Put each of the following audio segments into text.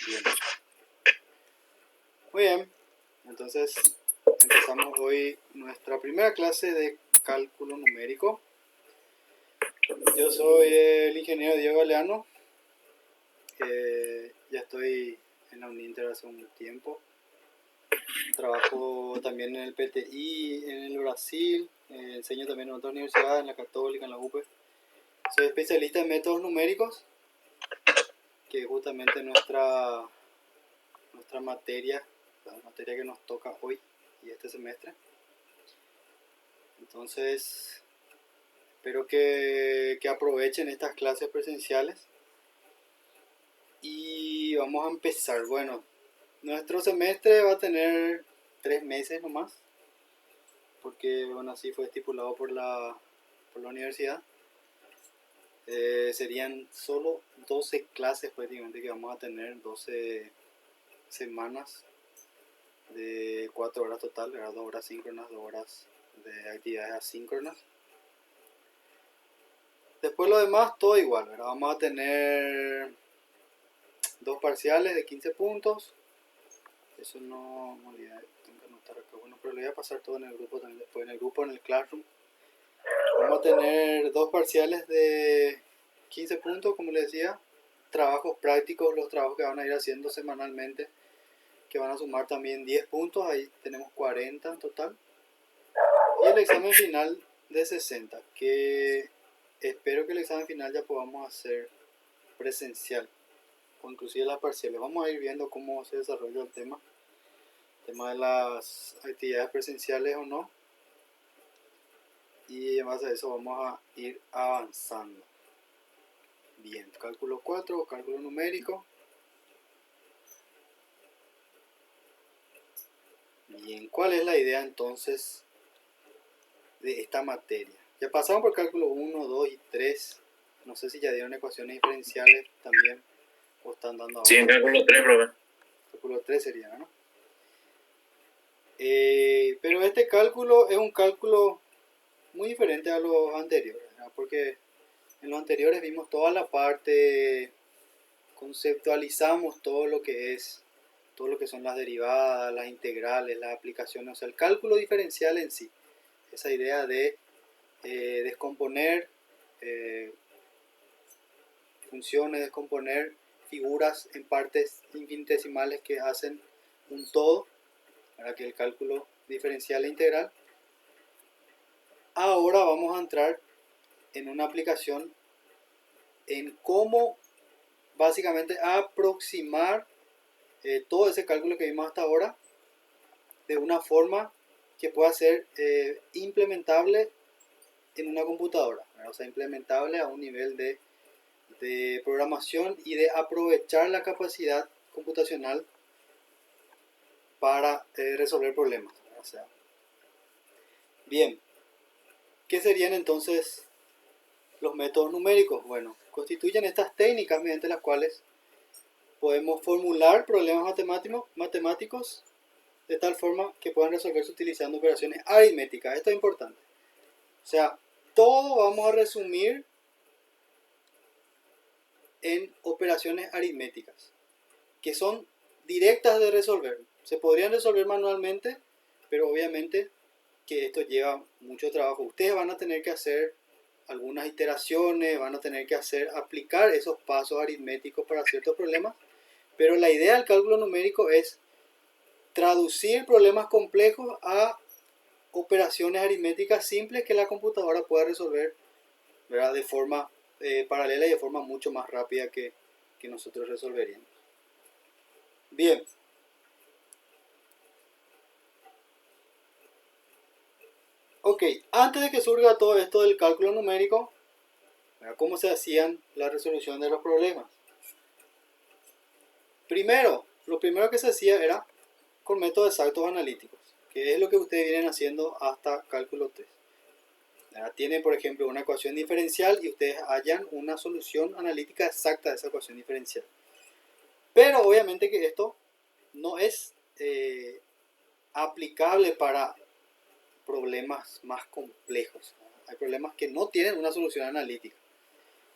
Bien. Muy bien. Entonces empezamos hoy nuestra primera clase de cálculo numérico. Yo soy el ingeniero Diego Galeano. Ya estoy en la Uninter hace un tiempo. Trabajo también en el PTI, en el Brasil. Enseño también en otras universidades, en la Católica, en la UPE. Soy especialista en métodos numéricos, que es justamente nuestra materia, la materia que nos toca hoy y este semestre. Entonces, espero que aprovechen estas clases presenciales. Y vamos a empezar. Bueno, nuestro semestre va a tener 3 meses nomás, porque bueno, así fue estipulado por la universidad. Serían solo 12 clases prácticamente que vamos a tener, 12 semanas de 4 horas total, 2 horas síncronas, 2 horas de actividades asíncronas. Después lo demás todo igual, ¿verdad? Vamos a tener 2 parciales de 15 puntos. Eso no me olvidé, tengo que anotar acá. Bueno, pero lo voy a pasar todo en el grupo también, después en el grupo, en el Classroom. Vamos a tener 2 parciales de 15 puntos, como les decía. Trabajos prácticos, los trabajos que van a ir haciendo semanalmente, que van a sumar también 10 puntos. Ahí tenemos 40 en total. Y el examen final de 60, que espero que el examen final ya podamos hacer presencial, o inclusive las parciales. Vamos a ir viendo cómo se desarrolla el tema de las actividades presenciales o no, y en base a eso vamos a ir avanzando. Bien, cálculo 4, cálculo numérico. Bien, ¿cuál es la idea entonces de esta materia? Ya pasamos por cálculo 1, 2 y 3. No sé si ya dieron ecuaciones diferenciales también, o están dando ahora. Sí, en cálculo 3, profe. Cálculo 3 sería, ¿no? Pero este cálculo es un cálculo muy diferente a los anteriores, ¿verdad? Porque en los anteriores vimos toda la parte, conceptualizamos todo lo que son las derivadas, las integrales, las aplicaciones, o sea, el cálculo diferencial en sí, esa idea de descomponer funciones, descomponer figuras en partes infinitesimales que hacen un todo, para que el cálculo diferencial e integral. Ahora vamos a entrar en una aplicación en cómo básicamente aproximar todo ese cálculo que vimos hasta ahora de una forma que pueda ser implementable en una computadora, ¿verdad? O sea, implementable a un nivel de programación y de aprovechar la capacidad computacional para resolver problemas, ¿verdad? O sea, bien, ¿qué serían entonces los métodos numéricos? Bueno, constituyen estas técnicas mediante las cuales podemos formular problemas matemáticos de tal forma que puedan resolverse utilizando operaciones aritméticas. Esto es importante. O sea, todo vamos a resumir en operaciones aritméticas, que son directas de resolver. Se podrían resolver manualmente, pero obviamente que esto lleva mucho trabajo. Ustedes van a tener que hacer algunas iteraciones, van a tener que aplicar esos pasos aritméticos para ciertos problemas, pero la idea del cálculo numérico es traducir problemas complejos a operaciones aritméticas simples que la computadora pueda resolver, ¿verdad? De forma paralela y de forma mucho más rápida que nosotros resolveríamos. Bien. Ok, antes de que surja todo esto del cálculo numérico, ¿verdad? ¿Cómo se hacían la resolución de los problemas? Primero, lo primero que se hacía era con métodos exactos analíticos, que es lo que ustedes vienen haciendo hasta cálculo 3. Tienen, por ejemplo, una ecuación diferencial y ustedes hallan una solución analítica exacta de esa ecuación diferencial. Pero obviamente que esto no es aplicable para problemas más complejos. Hay problemas que no tienen una solución analítica.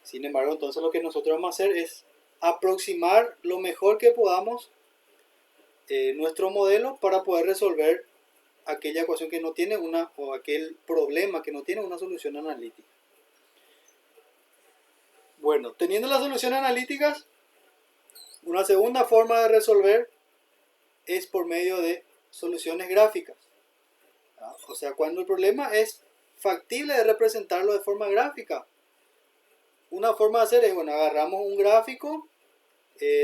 Sin embargo, entonces lo que nosotros vamos a hacer es aproximar lo mejor que podamos nuestro modelo para poder resolver aquella ecuación que no tiene una, o aquel problema que no tiene una solución analítica. Bueno, teniendo las soluciones analíticas, una segunda forma de resolver es por medio de soluciones gráficas. O sea, cuando el problema es factible de representarlo de forma gráfica. Una forma de hacer es, bueno, agarramos un gráfico,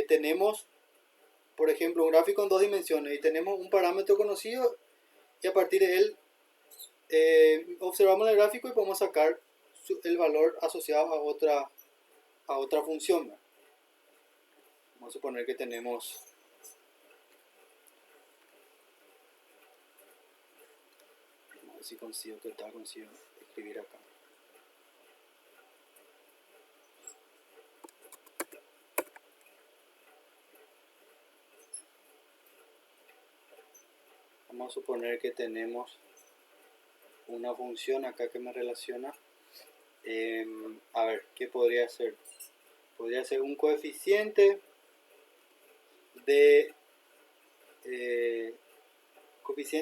tenemos, por ejemplo, un gráfico en 2 dimensiones y tenemos un parámetro conocido y a partir de él observamos el gráfico y podemos sacar el valor asociado a otra función, ¿no? Vamos a suponer que tenemos a ver si consigo escribir acá. Vamos a suponer que tenemos una función acá que me relaciona. A ver, ¿qué podría ser? Podría ser un coeficiente de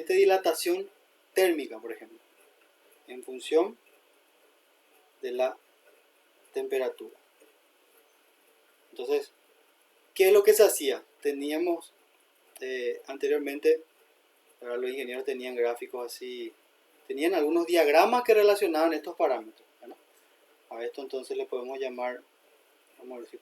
dilatación térmica, por ejemplo, en función de la temperatura. Entonces, ¿qué es lo que se hacía? Teníamos anteriormente, los ingenieros tenían gráficos así, tenían algunos diagramas que relacionaban estos parámetros, ¿no? A esto entonces le podemos llamar, vamos a ver si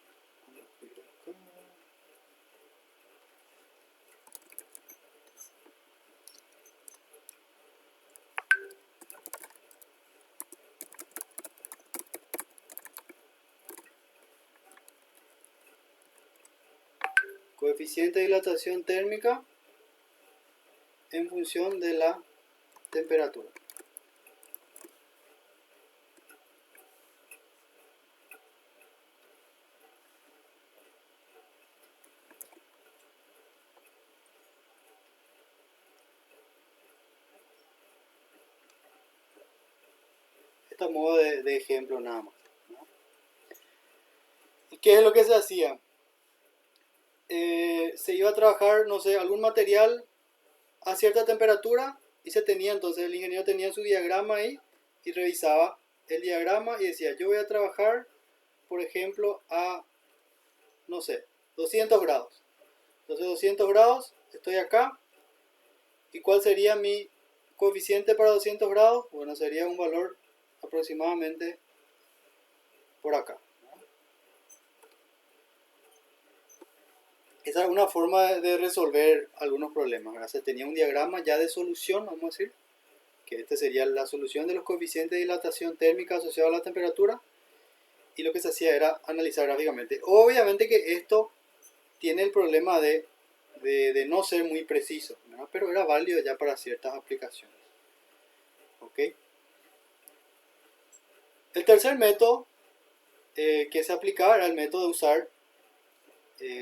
coeficiente de dilatación térmica en función de la temperatura. Este a modo de ejemplo nada más, ¿no? ¿Y qué es lo que se hacía? Se iba a trabajar, no sé, algún material a cierta temperatura y se tenía, entonces el ingeniero tenía su diagrama ahí y revisaba el diagrama y decía, yo voy a trabajar, por ejemplo, a, no sé, 200 grados. Entonces 200 grados, estoy acá. ¿Y cuál sería mi coeficiente para 200 grados? Bueno, sería un valor aproximadamente por acá. Esa es una forma de resolver algunos problemas, ¿verdad? Se tenía un diagrama ya de solución, vamos a decir, que este sería la solución de los coeficientes de dilatación térmica asociados a la temperatura, y lo que se hacía era analizar gráficamente. Obviamente que esto tiene el problema de no ser muy preciso, ¿verdad? Pero era válido ya para ciertas aplicaciones. ¿Ok? El tercer método que se aplicaba era el método de usar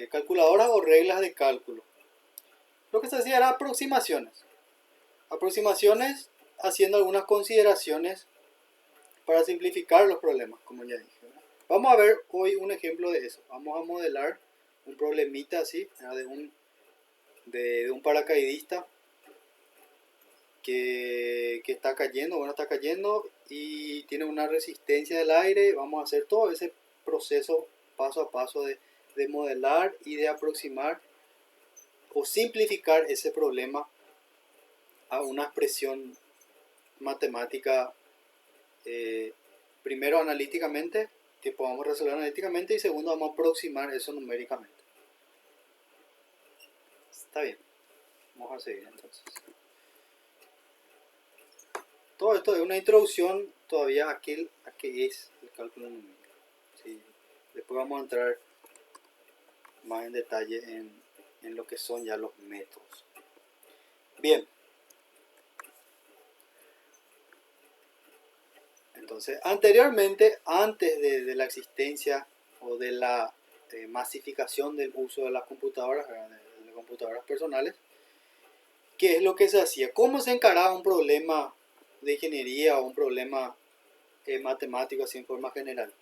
calculadoras o reglas de cálculo. Lo que se hacía era aproximaciones. Aproximaciones haciendo algunas consideraciones para simplificar los problemas, como ya dije, ¿verdad? Vamos a ver hoy un ejemplo de eso. Vamos a modelar un problemita así, ¿verdad? de un paracaidista que está cayendo, bueno, está cayendo y tiene una resistencia del aire. Vamos a hacer todo ese proceso paso a paso de modelar y de aproximar o simplificar ese problema a una expresión matemática, primero analíticamente, que podamos resolver analíticamente, y segundo vamos a aproximar eso numéricamente. Está bien, vamos a seguir entonces. Todo esto es una introducción todavía a qué es el cálculo numérico. ¿Sí? Después vamos a entrar más en detalle en lo que son ya los métodos. Bien. Entonces, anteriormente, antes de la existencia o de la masificación del uso de las computadoras, de computadoras personales, ¿qué es lo que se hacía? ¿Cómo se encaraba un problema de ingeniería o un problema matemático así en forma general?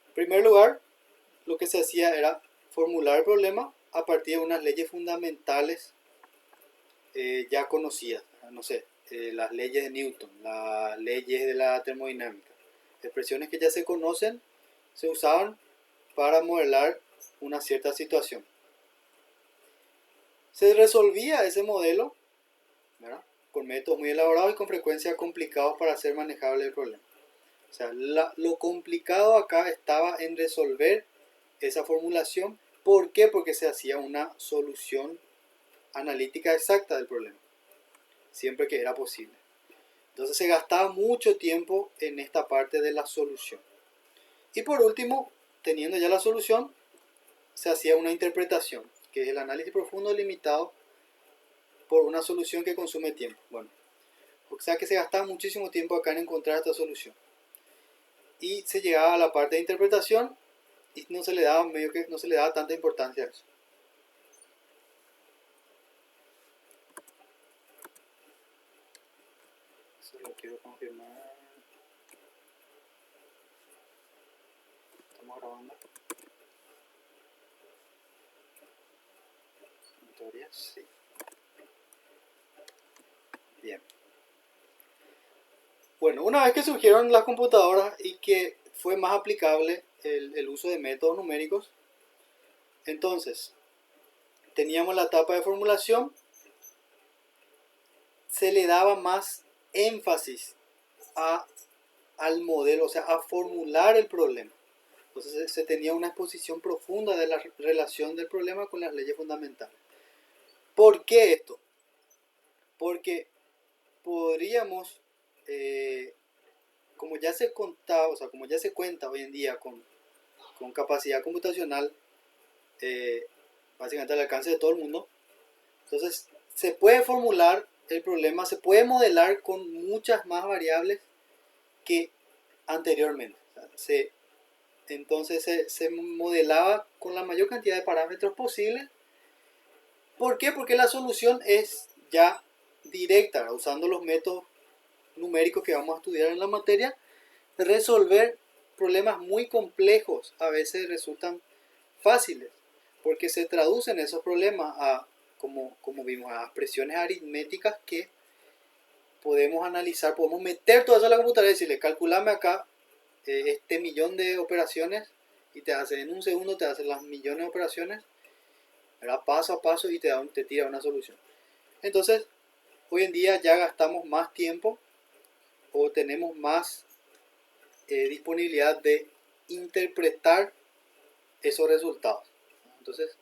En primer lugar, lo que se hacía era formular el problema a partir de unas leyes fundamentales ya conocidas, no sé, las leyes de Newton, las leyes de la termodinámica, expresiones que ya se conocen, se usaban para modelar una cierta situación. Se resolvía ese modelo, ¿verdad?, con métodos muy elaborados y con frecuencia complicados para hacer manejable el problema. O sea, lo complicado acá estaba en resolver esa formulación. ¿Por qué? Porque se hacía una solución analítica exacta del problema, siempre que era posible. Entonces se gastaba mucho tiempo en esta parte de la solución. Y por último, teniendo ya la solución, se hacía una interpretación, que es el análisis profundo limitado por una solución que consume tiempo. Bueno, o sea que se gastaba muchísimo tiempo acá en encontrar esta solución. Y se llegaba a la parte de interpretación y no se le daba tanta importancia a eso. Solo quiero confirmar. Estamos grabando. En teoría, sí. Bien. Bueno, una vez que surgieron las computadoras y que fue más aplicable el uso de métodos numéricos, entonces teníamos la etapa de formulación, se le daba más énfasis al modelo, o sea, a formular el problema. Entonces se tenía una exposición profunda de la relación del problema con las leyes fundamentales. ¿Por qué esto? Porque podríamos, como ya se contaba, o sea, como ya se cuenta hoy en día con capacidad computacional, básicamente al alcance de todo el mundo, entonces se puede formular el problema, se puede modelar con muchas más variables que anteriormente. O sea, entonces se modelaba con la mayor cantidad de parámetros posibles. ¿Por qué? Porque la solución es ya directa, usando los métodos numéricos que vamos a estudiar en la materia. Resolver problemas muy complejos a veces resultan fáciles, porque se traducen esos problemas a, como vimos, a expresiones aritméticas que podemos analizar, podemos meter todo eso a la computadora y decirle, calculame acá este millón de operaciones, y te hace en un segundo, te hace las millones de operaciones, ¿verdad?, paso a paso, y te tira una solución. Entonces, hoy en día ya gastamos más tiempo o tenemos más disponibilidad de interpretar esos resultados. Entonces,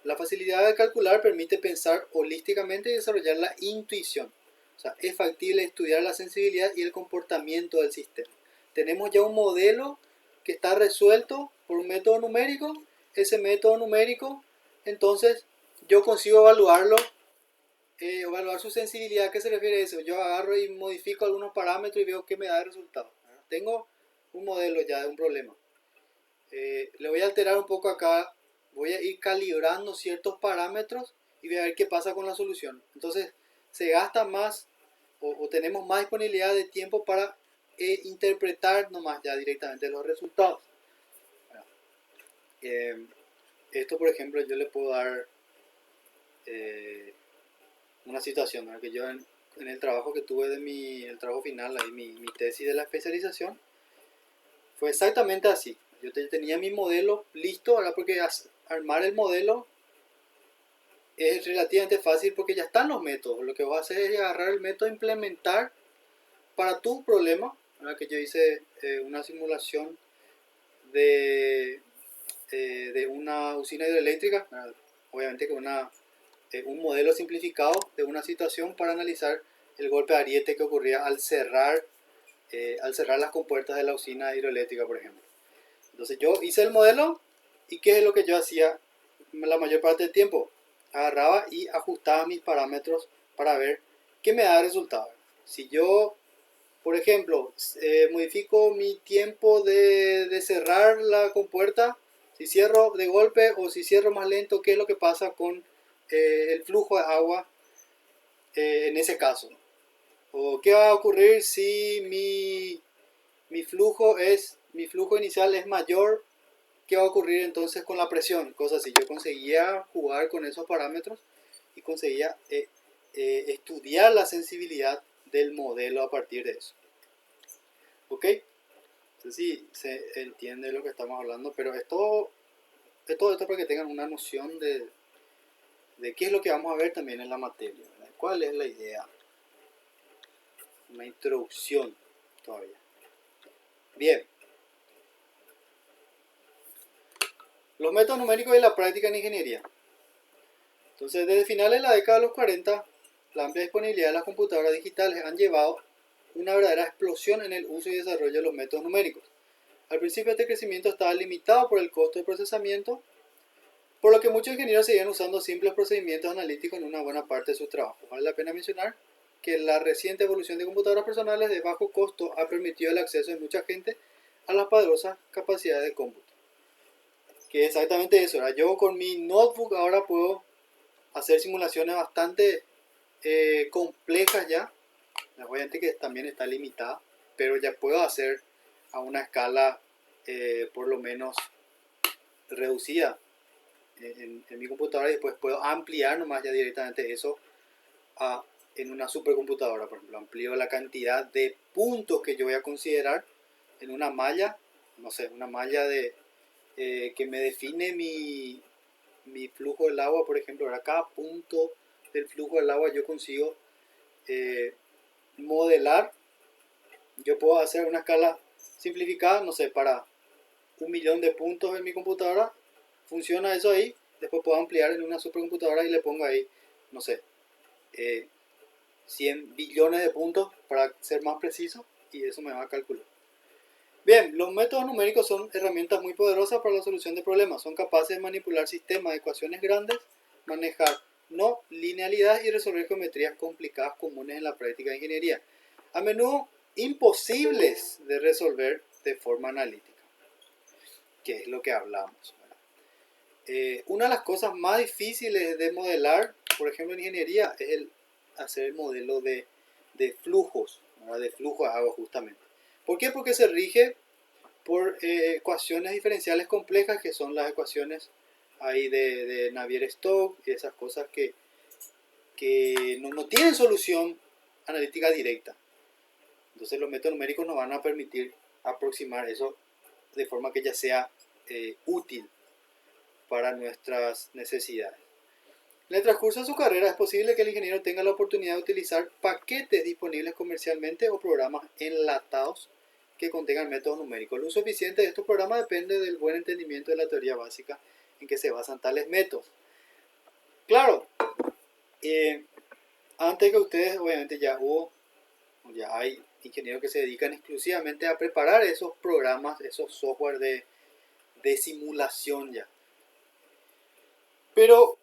la facilidad de calcular permite pensar holísticamente y desarrollar la intuición. O sea, es factible estudiar la sensibilidad y el comportamiento del sistema. Tenemos ya un modelo que está resuelto por un método numérico. Ese método numérico, entonces, yo consigo evaluarlo, evaluar su sensibilidad. ¿A qué se refiere eso? Yo agarro y modifico algunos parámetros y veo qué me da el resultado. Tengo un modelo ya de un problema. Le voy a alterar un poco acá, voy a ir calibrando ciertos parámetros y voy a ver qué pasa con la solución. Entonces se gasta más o tenemos más disponibilidad de tiempo para interpretar nomás ya directamente los resultados. Bueno, esto, por ejemplo, yo le puedo dar una situación, ¿verdad?, que yo en el trabajo que tuve de el trabajo final, ahí, mi tesis de la especialización, fue exactamente así. Yo tenía mi modelo listo, ¿verdad?, porque armar el modelo es relativamente fácil porque ya están los métodos. Lo que vas a hacer es agarrar el método e implementar para tu problema, ¿verdad?, que yo hice una simulación de una usina hidroeléctrica, ¿verdad?, obviamente con un modelo simplificado de una situación para analizar el golpe de ariete que ocurría al cerrar las compuertas de la usina hidroeléctrica, por ejemplo. Entonces yo hice el modelo, y ¿qué es lo que yo hacía la mayor parte del tiempo? Agarraba y ajustaba mis parámetros para ver qué me da el resultado. Si yo, por ejemplo, modifico mi tiempo de cerrar la compuerta, si cierro de golpe o si cierro más lento, ¿qué es lo que pasa con el flujo de agua en ese caso? ¿O qué va a ocurrir si mi flujo inicial es mayor ¿qué va a ocurrir entonces con la presión? Cosas así. Yo conseguía jugar con esos parámetros y conseguía estudiar la sensibilidad del modelo a partir de eso. ¿Ok? Entonces sí, se entiende lo que estamos hablando, pero es todo esto para que tengan una noción de qué es lo que vamos a ver también en la materia, ¿verdad? ¿Cuál es la idea? Una introducción todavía. Bien. Los métodos numéricos y la práctica en ingeniería. Entonces, desde finales de la década de los 40, la amplia disponibilidad de las computadoras digitales han llevado una verdadera explosión en el uso y desarrollo de los métodos numéricos. Al principio este crecimiento estaba limitado por el costo de procesamiento, por lo que muchos ingenieros seguían usando simples procedimientos analíticos en una buena parte de sus trabajos. Vale la pena mencionar que la reciente evolución de computadoras personales de bajo costo ha permitido el acceso de mucha gente a las poderosas capacidades de cómputo. Que es exactamente eso, ¿verdad? Yo con mi notebook ahora puedo hacer simulaciones bastante complejas ya, obviamente que también está limitada, pero ya puedo hacer a una escala por lo menos reducida en mi computadora, y después puedo ampliar nomás ya directamente eso en una supercomputadora. Por ejemplo, amplío la cantidad de puntos que yo voy a considerar en una malla, no sé, una malla que me define mi flujo del agua, por ejemplo. Ahora cada punto del flujo del agua yo consigo modelar. Yo puedo hacer una escala simplificada, no sé, para 1.000.000 de puntos en mi computadora. Funciona eso ahí. Después puedo ampliar en una supercomputadora y le pongo ahí, no sé, 100 billones de puntos para ser más preciso, y eso me va a calcular. Bien, los métodos numéricos son herramientas muy poderosas para la solución de problemas. Son capaces de manipular sistemas de ecuaciones grandes, manejar no linealidad y resolver geometrías complicadas comunes en la práctica de ingeniería, a menudo imposibles de resolver de forma analítica, que es lo que hablamos. Una de las cosas más difíciles de modelar, por ejemplo en ingeniería, es hacer el modelo de flujos, ¿verdad? De flujo de agua justamente. ¿Por qué? Porque se rige por ecuaciones diferenciales complejas, que son las ecuaciones ahí de Navier-Stokes y esas cosas que no tienen solución analítica directa. Entonces los métodos numéricos nos van a permitir aproximar eso de forma que ya sea útil para nuestras necesidades. En el transcurso de su carrera es posible que el ingeniero tenga la oportunidad de utilizar paquetes disponibles comercialmente o programas enlatados que contengan métodos numéricos. El uso eficiente de estos programas depende del buen entendimiento de la teoría básica en que se basan tales métodos. Claro, antes que ustedes, obviamente ya hay ingenieros que se dedican exclusivamente a preparar esos programas, esos software de simulación ya. Pero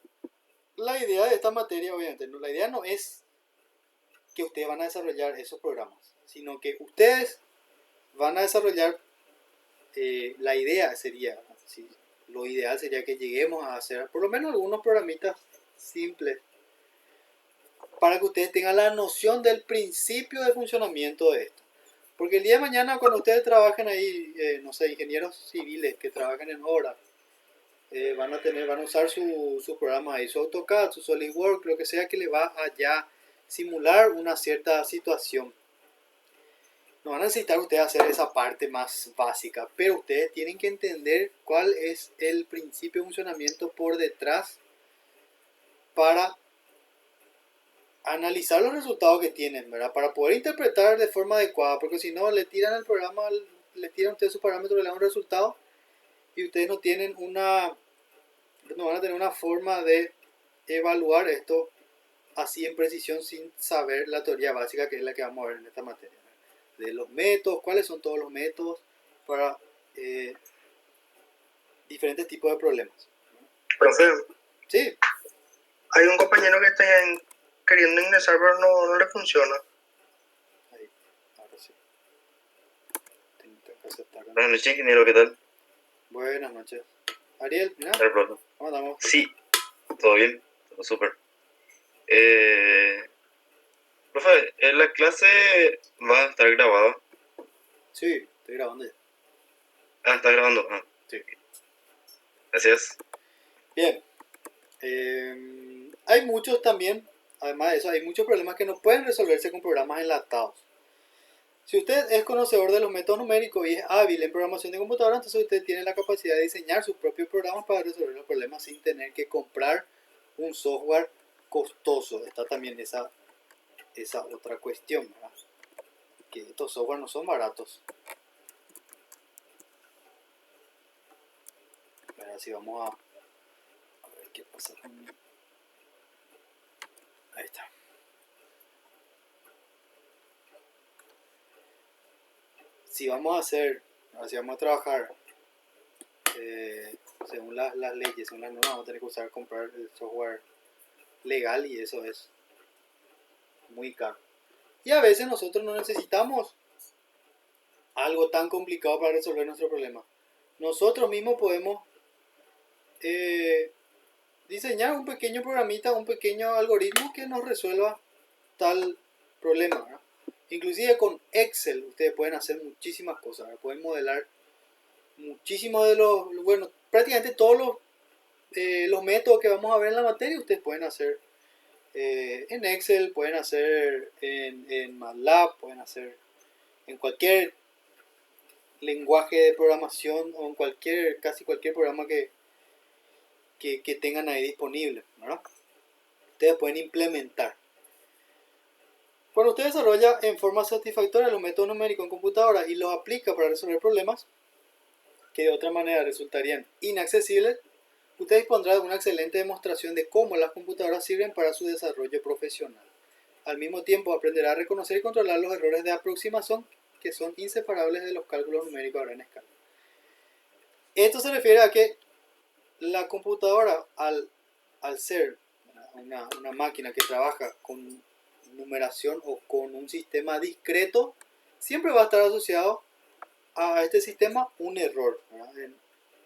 la idea de esta materia, obviamente, la idea no es que ustedes van a desarrollar esos programas, sino que ustedes van a desarrollar, la idea sería, ¿sí? Lo ideal sería que lleguemos a hacer por lo menos algunos programitas simples para que ustedes tengan la noción del principio de funcionamiento de esto. Porque el día de mañana cuando ustedes trabajen ahí, no sé, ingenieros civiles que trabajen en obra, van a usar sus programas ahí, su AutoCAD, su SolidWorks, lo que sea que le va a ya simular una cierta situación. No van a necesitar ustedes hacer esa parte más básica, pero ustedes tienen que entender cuál es el principio de funcionamiento por detrás para analizar los resultados que tienen, ¿verdad? Para poder interpretar de forma adecuada, porque si no le tiran al programa, le tiran ustedes su parámetro, le dan un resultado y ustedes no van a tener una forma de evaluar esto así en precisión sin saber la teoría básica, que es la que vamos a ver en esta materia, de los métodos, cuáles son todos los métodos para diferentes tipos de problemas. Profe, Sí. hay un compañero que está queriendo ingresar pero no le funciona. Ahí, ahora sí. Tengo que aceptar. Buenas noches, ingeniero, ¿qué tal? Buenas noches. Ariel, mira. Profe. ¿Cómo estamos? Sí, todo bien, todo súper. Profe, ¿la clase va a estar grabada? Sí, estoy grabando ya. Ah, está grabando. Ah. Sí. Gracias. Bien. Hay muchos también, además de eso, hay muchos problemas que no pueden resolverse con programas enlatados. Si usted es conocedor de los métodos numéricos y es hábil en programación de computadora, entonces usted tiene la capacidad de diseñar sus propios programas para resolver los problemas sin tener que comprar un software costoso. Está también esa otra cuestión, ¿verdad? Que estos software no son baratos. Ahora sí vamos a ver qué pasa con... Ahí está. Si vamos a hacer, si vamos a trabajar según las leyes, según las normas, vamos a tener que comprar el software legal y eso es muy caro. Y a veces nosotros no necesitamos algo tan complicado para resolver nuestro problema. Nosotros mismos podemos diseñar un pequeño programita, un pequeño algoritmo que nos resuelva tal problema, ¿verdad? Inclusive con Excel ustedes pueden hacer muchísimas cosas, ¿verdad? Pueden modelar muchísimos de bueno, prácticamente todos los métodos que vamos a ver en la materia ustedes pueden hacer en Excel, pueden hacer en MATLAB, pueden hacer en cualquier lenguaje de programación o en casi cualquier programa que tengan ahí disponible, ¿verdad? Ustedes pueden implementar. Cuando usted desarrolla en forma satisfactoria los métodos numéricos en computadora y los aplica para resolver problemas que de otra manera resultarían inaccesibles, usted dispondrá de una excelente demostración de cómo las computadoras sirven para su desarrollo profesional. Al mismo tiempo aprenderá a reconocer y controlar los errores de aproximación que son inseparables de los cálculos numéricos a gran escala. Esto se refiere a que la computadora, al ser una máquina que trabaja con numeración o con un sistema discreto, siempre va a estar asociado a este sistema un error, ¿verdad?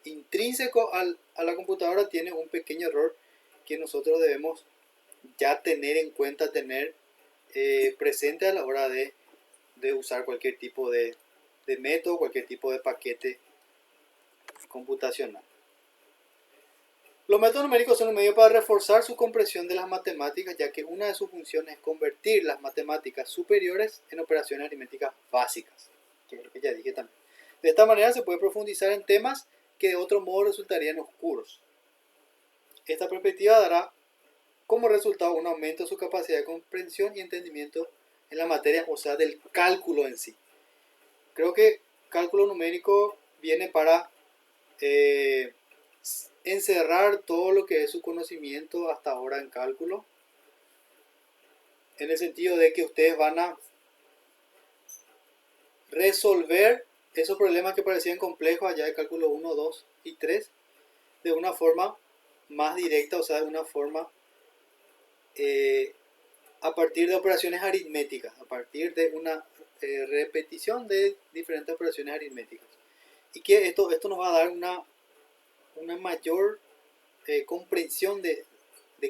Intrínseco a la computadora tiene un pequeño error que nosotros debemos ya tener en cuenta, tener presente a la hora de usar cualquier tipo de método, cualquier tipo de paquete computacional. Los métodos numéricos son un medio para reforzar su comprensión de las matemáticas, ya que una de sus funciones es convertir las matemáticas superiores en operaciones aritméticas básicas, que es lo que ya dije también. De esta manera se puede profundizar en temas que de otro modo resultarían oscuros. Esta perspectiva dará como resultado un aumento de su capacidad de comprensión y entendimiento en la materia, o sea, del cálculo en sí. Creo que cálculo numérico viene para encerrar todo lo que es su conocimiento hasta ahora en cálculo, en el sentido de que ustedes van a resolver esos problemas que parecían complejos allá de cálculo 1, 2 y 3 de una forma más directa, o sea, de una forma a partir de operaciones aritméticas, a partir de una repetición de diferentes operaciones aritméticas. Y que esto nos va a dar una mayor comprensión de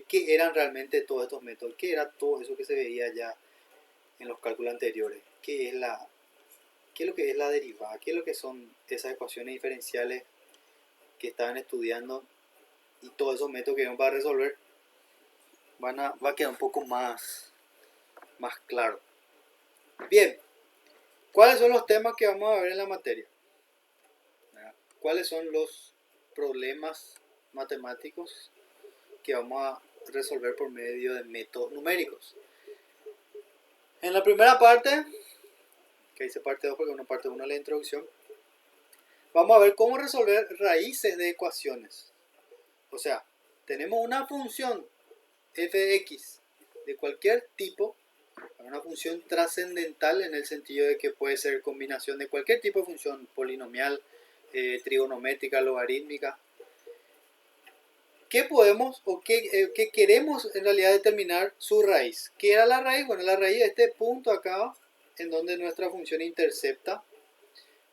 qué eran realmente todos estos métodos, qué era todo eso que se veía ya en los cálculos anteriores, qué es lo que es la derivada, qué es lo que son esas ecuaciones diferenciales que estaban estudiando y todos esos métodos que iban para resolver va a quedar un poco más claro. Bien, ¿cuáles son los temas que vamos a ver en la materia? ¿Cuáles son los problemas matemáticos que vamos a resolver por medio de métodos numéricos? En la primera parte, que dice parte 2 porque una parte 1 es la introducción, vamos a ver cómo resolver raíces de ecuaciones. O sea, tenemos una función f de x de cualquier tipo, una función trascendental en el sentido de que puede ser combinación de cualquier tipo de función polinomial, trigonométrica, logarítmica. ¿Qué podemos o qué queremos en realidad determinar su raíz? ¿Qué era la raíz? Bueno, la raíz de este punto acá, en donde nuestra función intercepta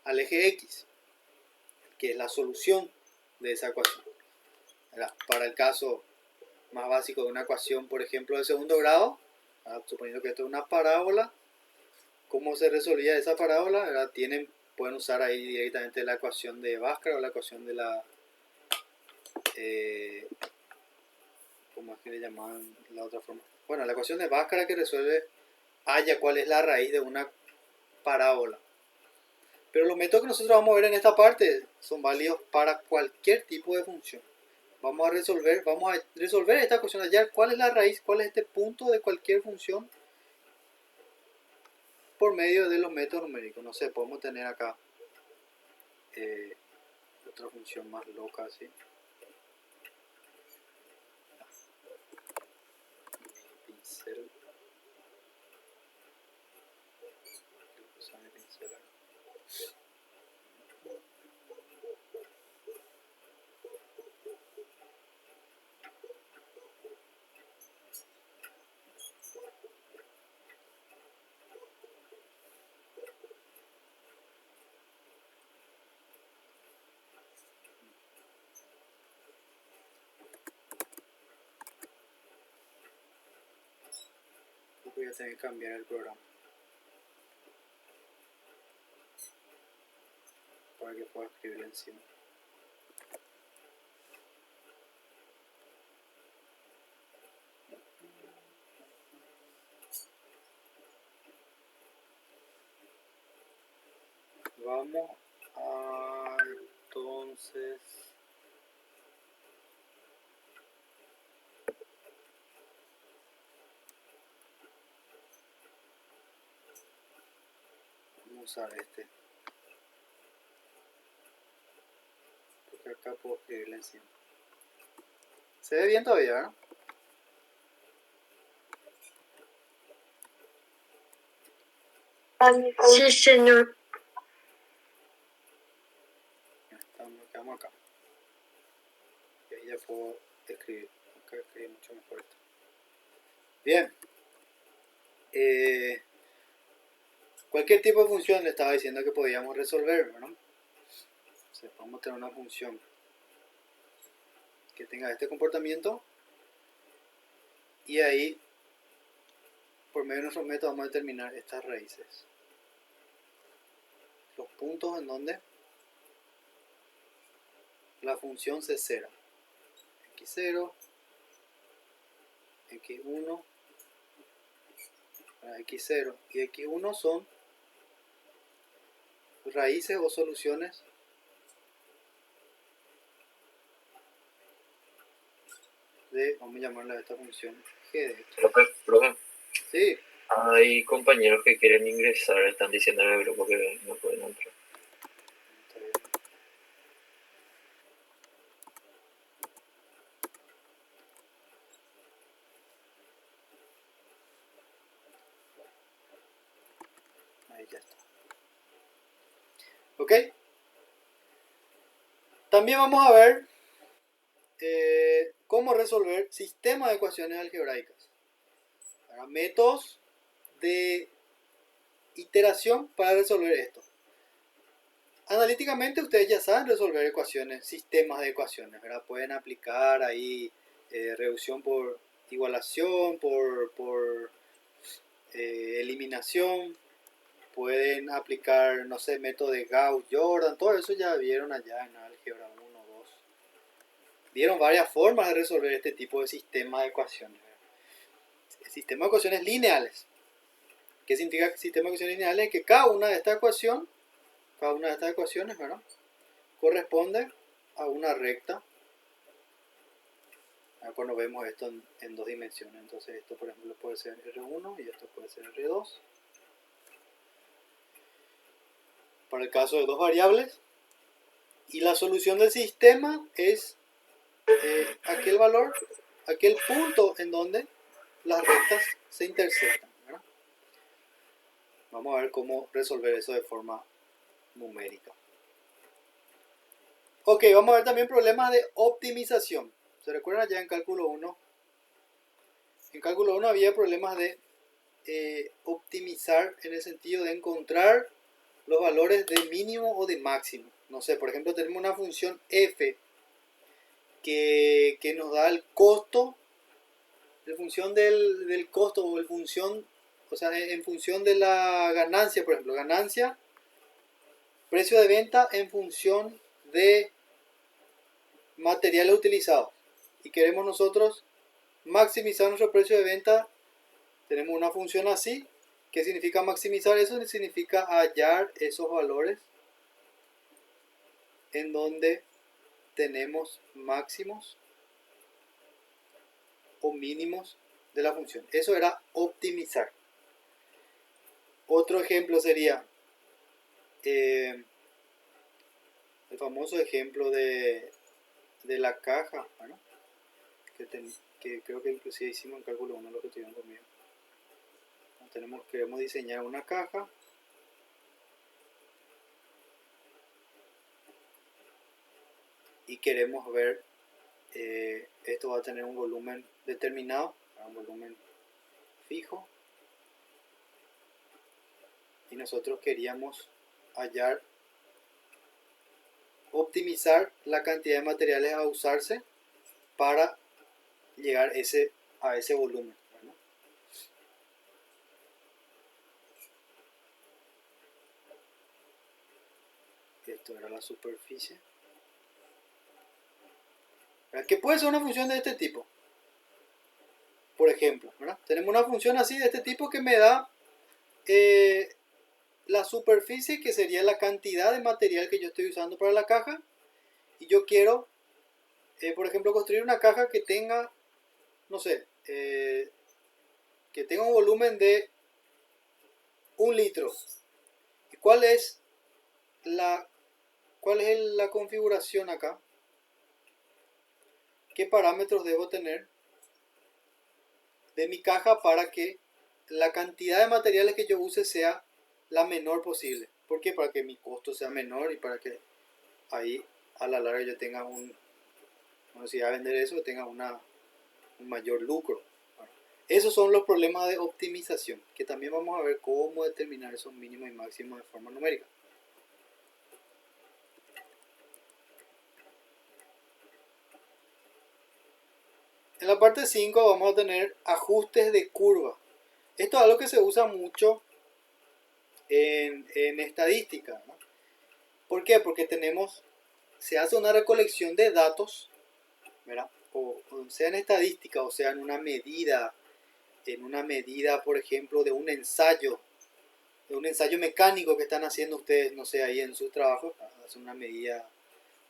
al eje x, que es la solución de esa ecuación. Para el caso más básico de una ecuación, por ejemplo, de segundo grado, suponiendo que esto es una parábola, ¿cómo se resolvía esa parábola? Pueden usar ahí directamente la ecuación de Bhaskara o la ecuación de la ¿cómo es que le llamaban la otra forma? Bueno, la ecuación de Bhaskara que resuelve haya cuál es la raíz de una parábola. Pero los métodos que nosotros vamos a ver en esta parte son válidos para cualquier tipo de función. Vamos a resolver esta ecuación, hallar cuál es la raíz, cuál es este punto de cualquier función por medio de los métodos numéricos. No sé, podemos tener acá otra función más loca así. Pincel. Voy a tener que cambiar el programa para que pueda escribir encima. Vamos a entonces vamos a usar este, porque acá puedo escribirle encima. Se ve bien todavía, ¿no? Sí, señor. Quedamos acá. Y ahí ya puedo escribir. Acá escribir mucho mejor esto. Bien. Cualquier tipo de función le estaba diciendo que podíamos resolver, ¿no? Entonces, vamos a tener una función que tenga este comportamiento y ahí, por medio de nuestros métodos, vamos a determinar estas raíces. Los puntos en donde la función se cera. x0, x1, x0 y x1 son raíces o soluciones de, vamos a llamarla a esta función g de x. Profe, Sí, hay compañeros que quieren ingresar, están diciendo en el grupo que no pueden entrar. está bien. Ahí ya está. Ok. También vamos a ver cómo resolver sistemas de ecuaciones algebraicas. Métodos de iteración para resolver esto. Analíticamente ustedes ya saben resolver ecuaciones, sistemas de ecuaciones, ¿verdad? Pueden aplicar ahí reducción por igualación, por eliminación, pueden aplicar, no sé, método de Gauss-Jordan, todo eso ya vieron allá en álgebra 1, 2. Vieron varias formas de resolver este tipo de sistemas de ecuaciones. El sistema de ecuaciones lineales. ¿Qué significa sistema de ecuaciones lineales? Que cada una de estas ecuaciones, ¿verdad?, corresponde a una recta. Cuando vemos esto en dos dimensiones, entonces esto por ejemplo puede ser R1 y esto puede ser R2. Para el caso de dos variables, y la solución del sistema es aquel valor, aquel punto en donde las rectas se intersectan, ¿verdad? Vamos a ver cómo resolver eso de forma numérica. Ok, vamos a ver también problemas de optimización. ¿Se recuerdan ya en cálculo 1? En cálculo 1 había problemas de optimizar en el sentido de encontrar los valores de mínimo o de máximo. No sé, por ejemplo, tenemos una función f que nos da el costo, en función del costo o en función de la ganancia, por ejemplo, ganancia, precio de venta en función de materiales utilizados y queremos nosotros maximizar nuestro precio de venta, tenemos una función así. ¿Qué significa maximizar? Eso significa hallar esos valores en donde tenemos máximos o mínimos de la función. Eso era optimizar. Otro ejemplo sería el famoso ejemplo de la caja, ¿no? que creo que inclusive hicimos en cálculo 1 lo que tuvieron conmigo. Queremos diseñar una caja y queremos ver, esto va a tener un volumen determinado, un volumen fijo, y nosotros queríamos optimizar la cantidad de materiales a usarse para llegar a ese volumen, ¿no? Esto era la superficie. ¿Qué puede ser una función de este tipo? Por ejemplo, ¿verdad? Tenemos una función así de este tipo que me da la superficie, que sería la cantidad de material que yo estoy usando para la caja, y yo quiero, por ejemplo, construir una caja que tenga, no sé, que tenga un volumen de 1 litro. ¿Y cuál es la configuración acá? ¿Qué parámetros debo tener de mi caja para que la cantidad de materiales que yo use sea la menor posible? ¿Por qué? Para que mi costo sea menor y para que ahí a la larga yo tenga si voy a vender eso, tenga un mayor lucro. Bueno, esos son los problemas de optimización, que también vamos a ver cómo determinar esos mínimos y máximos de forma numérica. En la parte 5 vamos a tener ajustes de curva. Esto es algo que se usa mucho en estadística, ¿no? ¿Por qué? Porque se hace una recolección de datos, ¿verdad? O sea en estadística, o sea en una medida, por ejemplo, de un ensayo mecánico que están haciendo ustedes, no sé, ahí en sus trabajos, hacen una medida,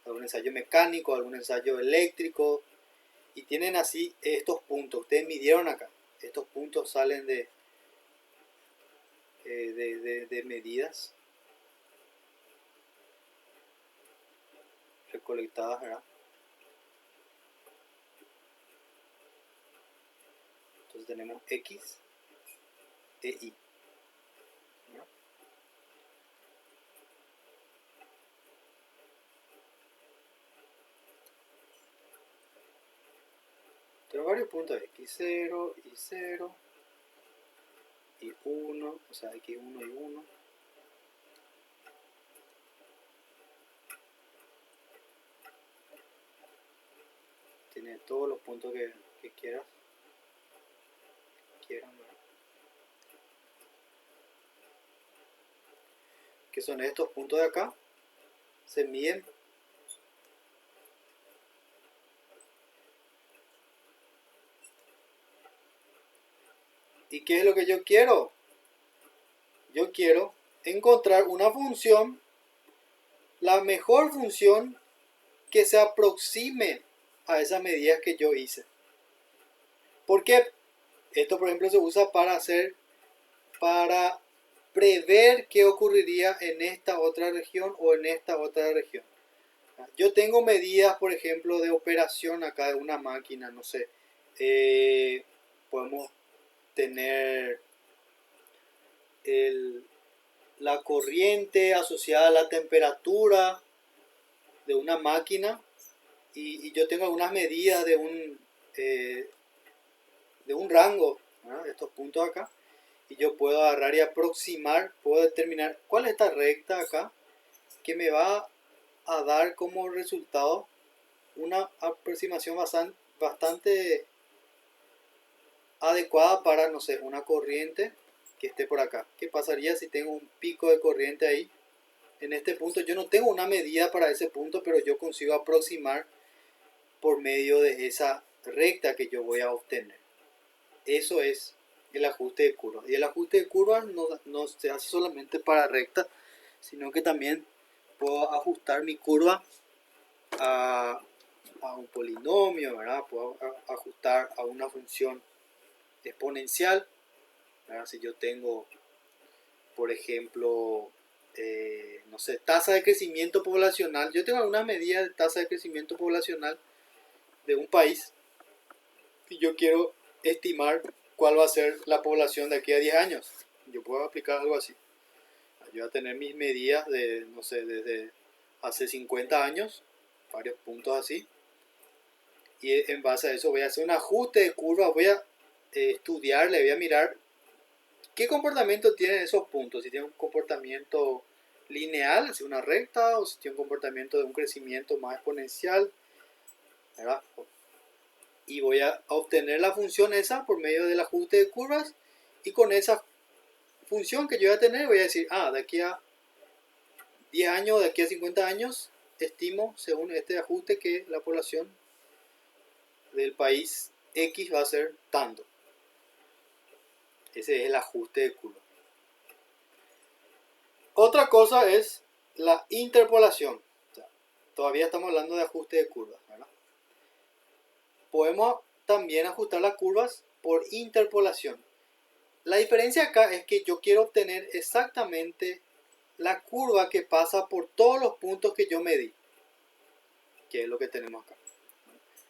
algún ensayo mecánico, algún ensayo eléctrico, y tienen así estos puntos. Ustedes midieron acá, estos puntos salen de medidas recolectadas, ¿verdad? Entonces tenemos X e Y. Tengo varios puntos, X0, Y0, Y1, o sea, X1 y 1. Tiene todos los puntos que quieran, ¿verdad? Que son estos puntos de acá, se miden. ¿Y qué es lo que yo quiero? Yo quiero encontrar una función, la mejor función que se aproxime a esas medidas que yo hice. ¿Por qué? Esto, por ejemplo, se usa para prever qué ocurriría en esta otra región o en esta otra región. Yo tengo medidas, por ejemplo, de operación acá de una máquina, no sé. Podemos tener la corriente asociada a la temperatura de una máquina, y yo tengo algunas medidas de un rango, ¿verdad? Estos puntos acá, y yo puedo agarrar y aproximar, puedo determinar cuál es esta recta acá que me va a dar como resultado una aproximación bastante adecuada para, no sé, una corriente que esté por acá. ¿Qué pasaría si tengo un pico de corriente ahí? En este punto yo no tengo una medida para ese punto, pero yo consigo aproximar por medio de esa recta que yo voy a obtener. Eso es el ajuste de curvas. Y el ajuste de curvas no se hace solamente para rectas, sino que también puedo ajustar mi curva a un polinomio, ¿verdad? Puedo ajustar a una función exponencial, ¿verdad? Si yo tengo, por ejemplo, no sé, tasa de crecimiento poblacional, yo tengo algunas medidas de tasa de crecimiento poblacional de un país y yo quiero estimar cuál va a ser la población de aquí a 10 años. Yo puedo aplicar algo así. Yo voy a tener mis medidas de, no sé, desde hace 50 años, varios puntos así. Y en base a eso voy a hacer un ajuste de curva, voy a estudiarle, voy a mirar qué comportamiento tienen esos puntos. Si tiene un comportamiento lineal, así una recta, o si tiene un comportamiento de un crecimiento más exponencial, ¿verdad? Y voy a obtener la función esa por medio del ajuste de curvas, y con esa función que yo voy a tener voy a decir, de aquí a 10 años, de aquí a 50 años, estimo según este ajuste que la población del país X va a ser tanto. Ese es el ajuste de curva. Otra cosa es la interpolación. O sea, todavía estamos hablando de ajuste de curvas, ¿verdad? Podemos también ajustar las curvas por interpolación. La diferencia acá es que yo quiero obtener exactamente la curva que pasa por todos los puntos que yo medí, que es lo que tenemos acá.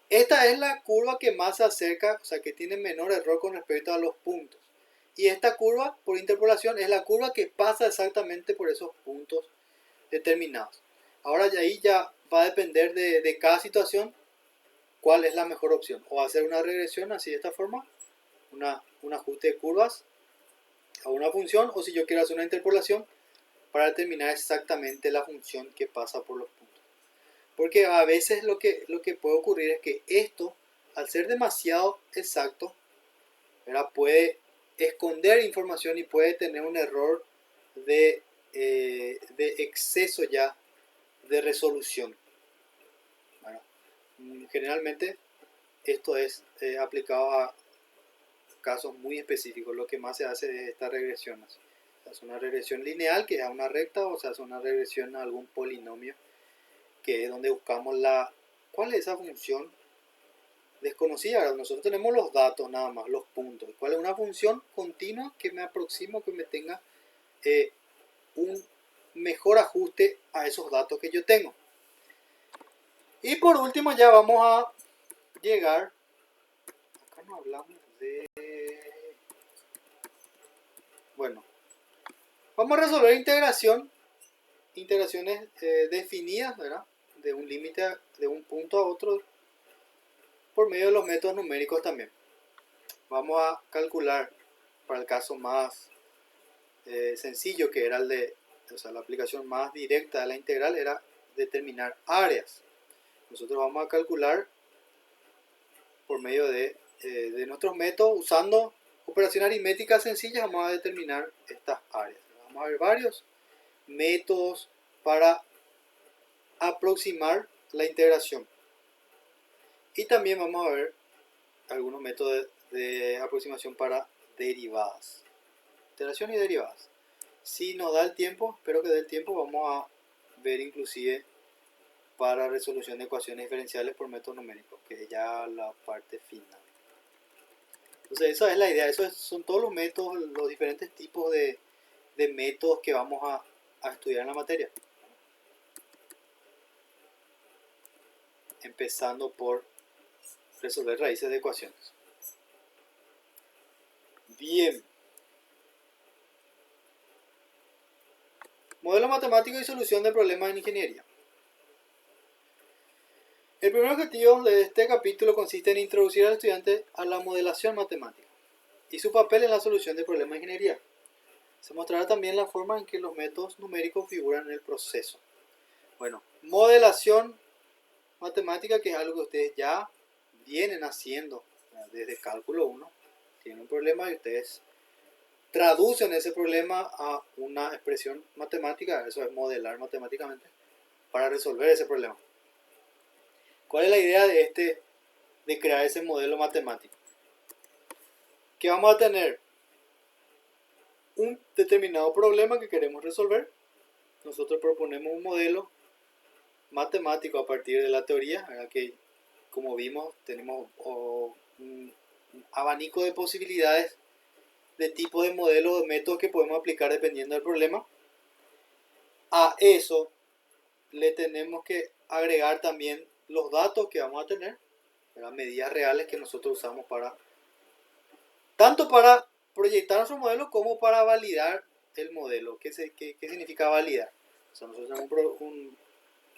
Esta es la curva que más se acerca, o sea, que tiene menor error con respecto a los puntos. Y esta curva por interpolación es la curva que pasa exactamente por esos puntos determinados. Ahora de ahí ya va a depender de cada situación cuál es la mejor opción. O hacer una regresión así de esta forma, un ajuste de curvas a una función, o si yo quiero hacer una interpolación para determinar exactamente la función que pasa por los puntos. Porque a veces lo que puede ocurrir es que esto, al ser demasiado exacto, ¿verdad?, puede esconder información y puede tener un error de exceso ya de resolución. ¿Verdad? Generalmente esto es aplicado a casos muy específicos. Lo que más se hace es esta regresión. Se hace una regresión lineal, que es a una recta, o se hace una regresión a algún polinomio, que es donde buscamos cuál es esa función desconocida. Ahora, nosotros tenemos los datos nada más, los puntos. ¿Cuál es una función continua que me aproxima, que me tenga un mejor ajuste a esos datos que yo tengo? Y por último ya vamos a llegar, acá no hablamos de, bueno, vamos a resolver integraciones definidas, ¿verdad?, de un límite de un punto a otro por medio de los métodos numéricos también. Vamos a calcular, para el caso más sencillo, que era el de, o sea, la aplicación más directa de la integral era determinar áreas. Nosotros vamos a calcular por medio de nuestros métodos, usando operaciones aritméticas sencillas, vamos a determinar estas áreas. Vamos a ver varios métodos para aproximar la integración. Y también vamos a ver algunos métodos de aproximación para derivadas. Integración y derivadas. Si nos da el tiempo, espero que dé el tiempo, vamos a ver inclusive para resolución de ecuaciones diferenciales por métodos numéricos, que es ya la parte final. Entonces esa es la idea, esos son todos los métodos, los diferentes tipos de métodos que vamos a estudiar en la materia. Empezando por resolver raíces de ecuaciones. Bien. Modelo matemático y solución de problemas en ingeniería. El primer objetivo de este capítulo consiste en introducir al estudiante a la modelación matemática y su papel en la solución de problemas de ingeniería. Se mostrará también la forma en que los métodos numéricos figuran en el proceso. Bueno, modelación matemática, que es algo que ustedes ya vienen haciendo desde cálculo 1. Tienen un problema y ustedes traducen ese problema a una expresión matemática, eso es modelar matemáticamente, para resolver ese problema. ¿Cuál es la idea de crear ese modelo matemático? Que vamos a tener un determinado problema que queremos resolver. Nosotros proponemos un modelo matemático a partir de la teoría, ¿verdad? Que como vimos tenemos un abanico de posibilidades de tipo de modelo o de métodos que podemos aplicar dependiendo del problema. A eso le tenemos que agregar también los datos que vamos a tener, las medidas reales que nosotros usamos tanto para proyectar nuestro modelo como para validar el modelo. ¿Qué significa validar? O sea, nosotros tenemos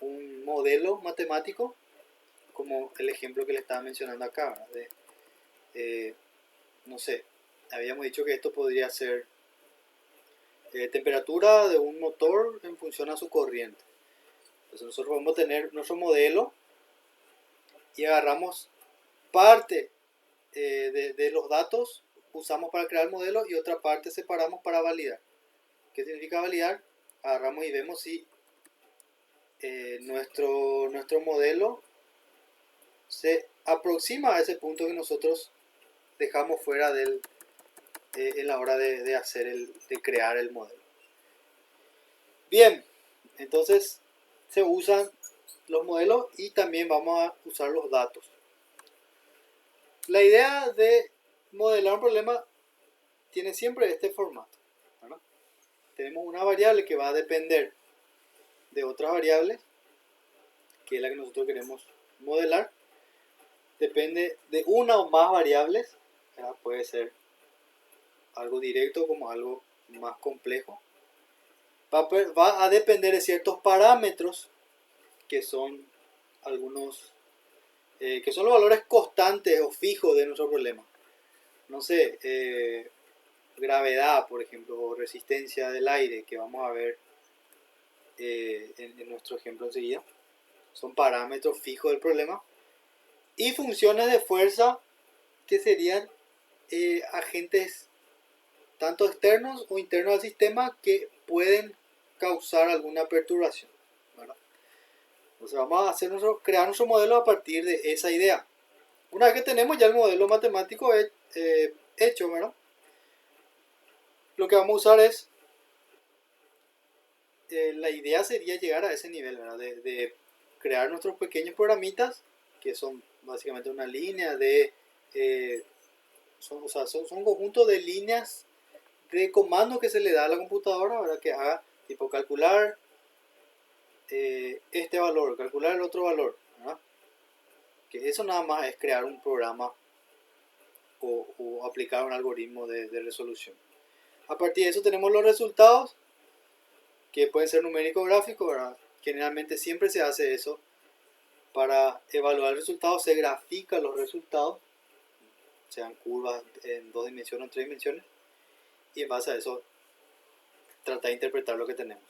un modelo matemático, como el ejemplo que le estaba mencionando acá, no sé, habíamos dicho que esto podría ser temperatura de un motor en función a su corriente. Entonces nosotros vamos a tener nuestro modelo y agarramos parte de los datos, usamos para crear el modelo y otra parte separamos para validar. ¿Qué significa validar? Agarramos y vemos si nuestro modelo se aproxima a ese punto que nosotros dejamos fuera en la hora de crear el modelo. Bien, entonces se usan los modelos y también vamos a usar los datos. La idea de modelar un problema tiene siempre este formato, ¿verdad? Tenemos una variable que va a depender de otras variables, que es la que nosotros queremos modelar. Depende de una o más variables, ¿verdad? Puede ser algo directo como algo más complejo. Va a depender de ciertos parámetros que son que son los valores constantes o fijos de nuestro problema. No sé, gravedad, por ejemplo, o resistencia del aire, que vamos a ver en nuestro ejemplo enseguida. Son parámetros fijos del problema. Y funciones de fuerza, que serían agentes tanto externos o internos al sistema que pueden causar alguna perturbación, ¿verdad? Entonces vamos a crear nuestro modelo a partir de esa idea. Una vez que tenemos ya el modelo matemático hecho, ¿verdad? Lo que vamos a usar es, la idea sería llegar a ese nivel, ¿verdad? De crear nuestros pequeños programitas, que son básicamente una línea son conjuntos de líneas de comandos que se le da a la computadora, ¿verdad? Que haga tipo calcular este valor, calcular el otro valor, ¿verdad? Que eso nada más es crear un programa o aplicar un algoritmo de resolución. A partir de eso tenemos los resultados, que pueden ser numéricos o gráficos, ¿verdad? Generalmente siempre se hace eso. Para evaluar el resultado se grafican los resultados, sean curvas en 2 dimensiones o en 3 dimensiones, y en base a eso tratar de interpretar lo que tenemos.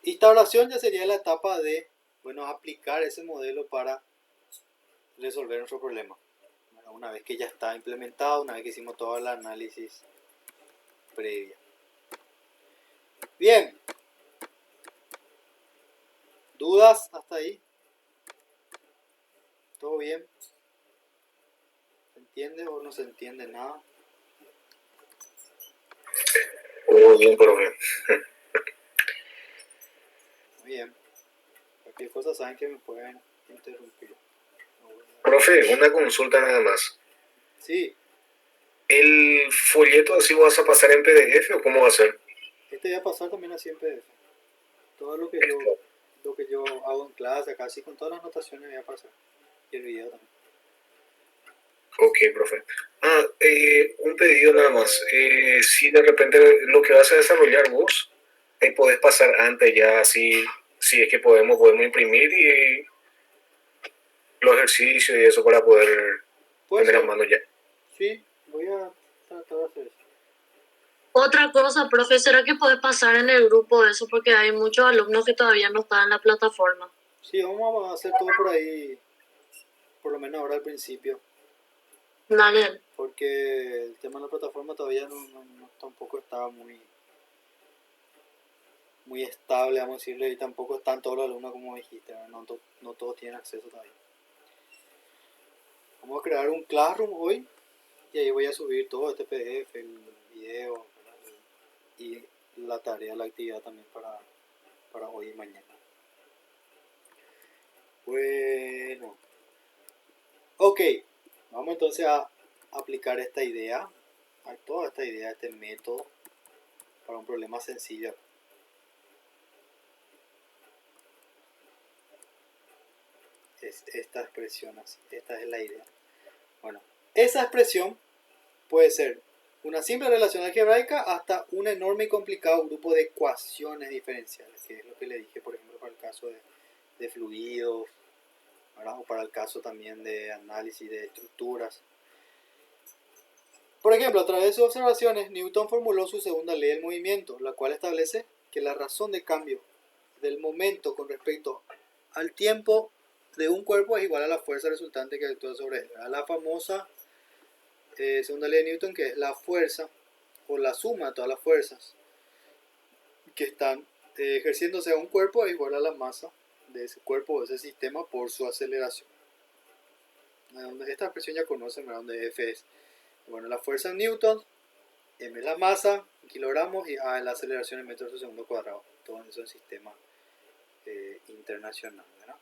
Instalación ya sería la etapa de, bueno, aplicar ese modelo para resolver nuestro problema. Una vez que ya está implementado, una vez que hicimos todo el análisis previo. Bien. ¿Dudas hasta ahí? ¿Todo bien? ¿Se entiende o no se entiende nada? Muy bien, profe. Muy bien. Cualquier cosa saben que me pueden interrumpir. Profe, una consulta nada más. Sí, ¿El folleto así vas a pasar en PDF o cómo va a ser? este voy a pasar también así en PDF. Todo lo que yo hago en clase, casi con todas las notaciones voy a pasar. Y el video también. Ok, profe. Un pedido nada más. Si de repente lo que vas a desarrollar vos, ahí podés pasar antes ya, si es que podemos imprimir y los ejercicios y eso para poder Puede tener a ser. mano ya. Sí, voy a tratar de hacer eso. Otra cosa, profe, ¿será que puede pasar en el grupo eso? Porque hay muchos alumnos que todavía no están en la plataforma. Sí, vamos a hacer todo por ahí, por lo menos ahora al principio. Dale. Porque el tema de la plataforma todavía tampoco estaba muy estable, vamos a decirle, y tampoco están todos los alumnos como dijiste, ¿verdad? No todos tienen acceso todavía. Vamos a crear un Classroom hoy y ahí voy a subir todo este PDF, el video, ¿verdad? Y la tarea, la actividad también para hoy y mañana. Bueno, ok, vamos entonces a aplicar esta idea, a toda esta idea, este método para un problema sencillo. Es esta expresión así, esta es la idea. Bueno, esa expresión puede ser una simple relación algebraica hasta un enorme y complicado grupo de ecuaciones diferenciales, que es lo que le dije, por ejemplo, para el caso de fluidos, ¿verdad? O para el caso también de análisis de estructuras. Por ejemplo, a través de sus observaciones, Newton formuló su segunda ley del movimiento, la cual establece que la razón de cambio del momento con respecto al tiempo de un cuerpo es igual a la fuerza resultante que actúa sobre él. La famosa segunda ley de Newton, que es la fuerza o la suma de todas las fuerzas que están ejerciéndose a un cuerpo es igual a la masa de ese cuerpo o de ese sistema por su aceleración. Esta expresión ya conocen, ¿verdad? Donde F es, bueno, la fuerza en Newton, M es la masa en kilogramos y A es la aceleración en metros por segundo cuadrado. Todo eso en sistema internacional, ¿verdad?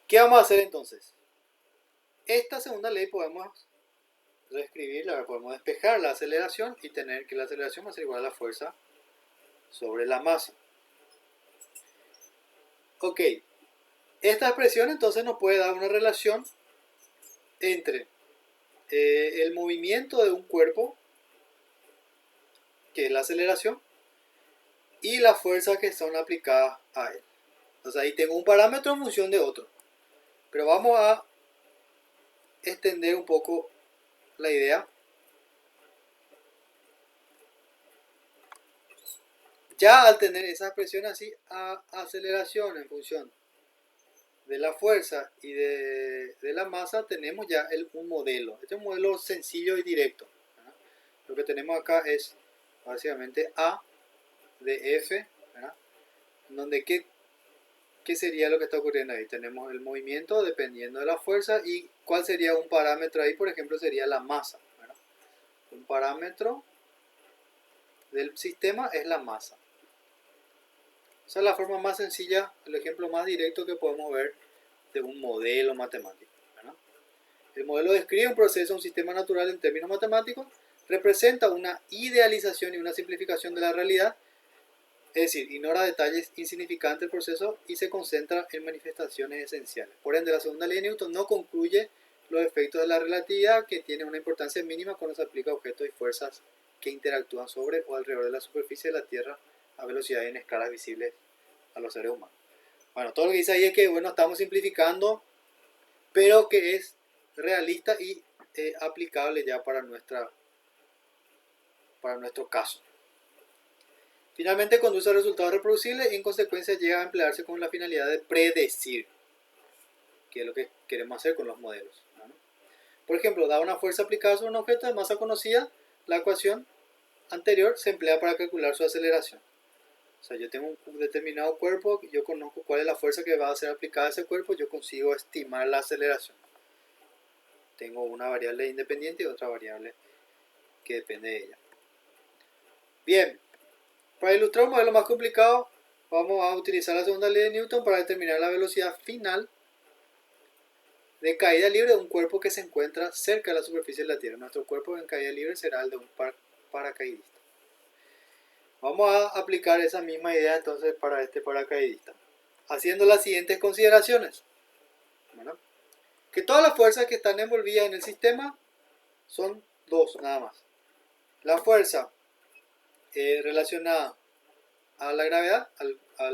¿Qué vamos a hacer entonces? Esta segunda ley podemos reescribirla, podemos despejar la aceleración y tener que la aceleración va a ser igual a la fuerza sobre la masa. Ok, esta expresión entonces nos puede dar una relación entre el movimiento de un cuerpo, que es la aceleración, y las fuerzas que son aplicadas a él. Entonces ahí tengo un parámetro en función de otro. Pero vamos a extender un poco la idea. Ya al tener esa expresión así, a aceleración en función de la fuerza y de la masa, tenemos ya un modelo. Este es un modelo sencillo y directo, ¿verdad? Lo que tenemos acá es básicamente A de F, ¿verdad? Donde ¿qué sería lo que está ocurriendo ahí? Tenemos el movimiento dependiendo de la fuerza y cuál sería un parámetro ahí, por ejemplo, sería la masa, ¿verdad? Un parámetro del sistema es la masa. Esa es la forma más sencilla, el ejemplo más directo que podemos ver de un modelo matemático, ¿verdad? El modelo describe un proceso, un sistema natural en términos matemáticos, representa una idealización y una simplificación de la realidad, es decir, ignora detalles insignificantes del proceso y se concentra en manifestaciones esenciales. Por ende, la segunda ley de Newton no concluye los efectos de la relatividad, que tiene una importancia mínima cuando se aplica a objetos y fuerzas que interactúan sobre o alrededor de la superficie de la Tierra a velocidad y en escalas visibles a los seres humanos. Bueno, todo lo que dice ahí es que, bueno, estamos simplificando, pero que es realista y aplicable ya para nuestro caso. Finalmente conduce a resultados reproducibles y en consecuencia llega a emplearse con la finalidad de predecir, que es lo que queremos hacer con los modelos, ¿no? Por ejemplo, dada una fuerza aplicada sobre un objeto de masa conocida, la ecuación anterior se emplea para calcular su aceleración. O sea, yo tengo un determinado cuerpo, yo conozco cuál es la fuerza que va a ser aplicada a ese cuerpo, yo consigo estimar la aceleración. Tengo una variable independiente y otra variable que depende de ella. Bien, para ilustrar un modelo más complicado, vamos a utilizar la segunda ley de Newton para determinar la velocidad final de caída libre de un cuerpo que se encuentra cerca de la superficie de la Tierra. Nuestro cuerpo en caída libre será el de un paracaidista. Vamos a aplicar esa misma idea entonces para este paracaidista, haciendo las siguientes consideraciones. ¿Verdad? Que todas las fuerzas que están envolvidas en el sistema son dos nada más. La fuerza relacionada a la gravedad, a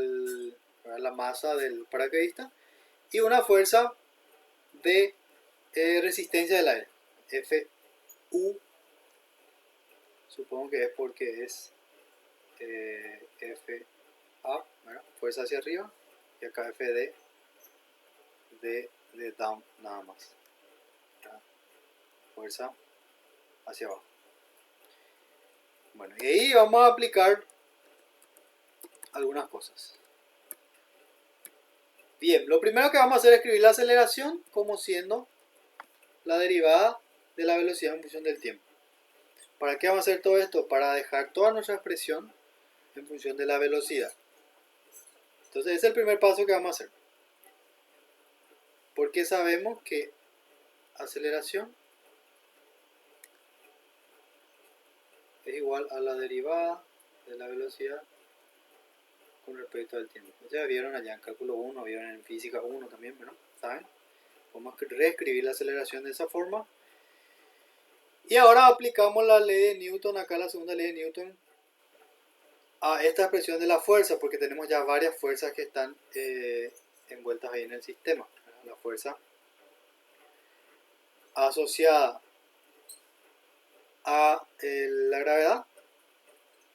la masa del paracaidista, y una fuerza de resistencia del aire, Fu, supongo que es porque es Fa, ¿verdad? Fuerza hacia arriba, y acá Fd de down nada más, ¿verdad? Fuerza hacia abajo. Bueno, y ahí vamos a aplicar algunas cosas. Bien, lo primero que vamos a hacer es escribir la aceleración como siendo la derivada de la velocidad en función del tiempo. ¿Para qué vamos a hacer todo esto? Para dejar toda nuestra expresión en función de la velocidad. Entonces ese es el primer paso que vamos a hacer. Porque sabemos que aceleración es igual a la derivada de la velocidad con respecto al tiempo. Ya vieron allá en cálculo 1, vieron en física 1 también, ¿no? ¿Saben? Vamos a reescribir la aceleración de esa forma. Y ahora aplicamos la ley de Newton, acá la segunda ley de Newton, a esta expresión de la fuerza, porque tenemos ya varias fuerzas que están envueltas ahí en el sistema. La fuerza asociada a la gravedad,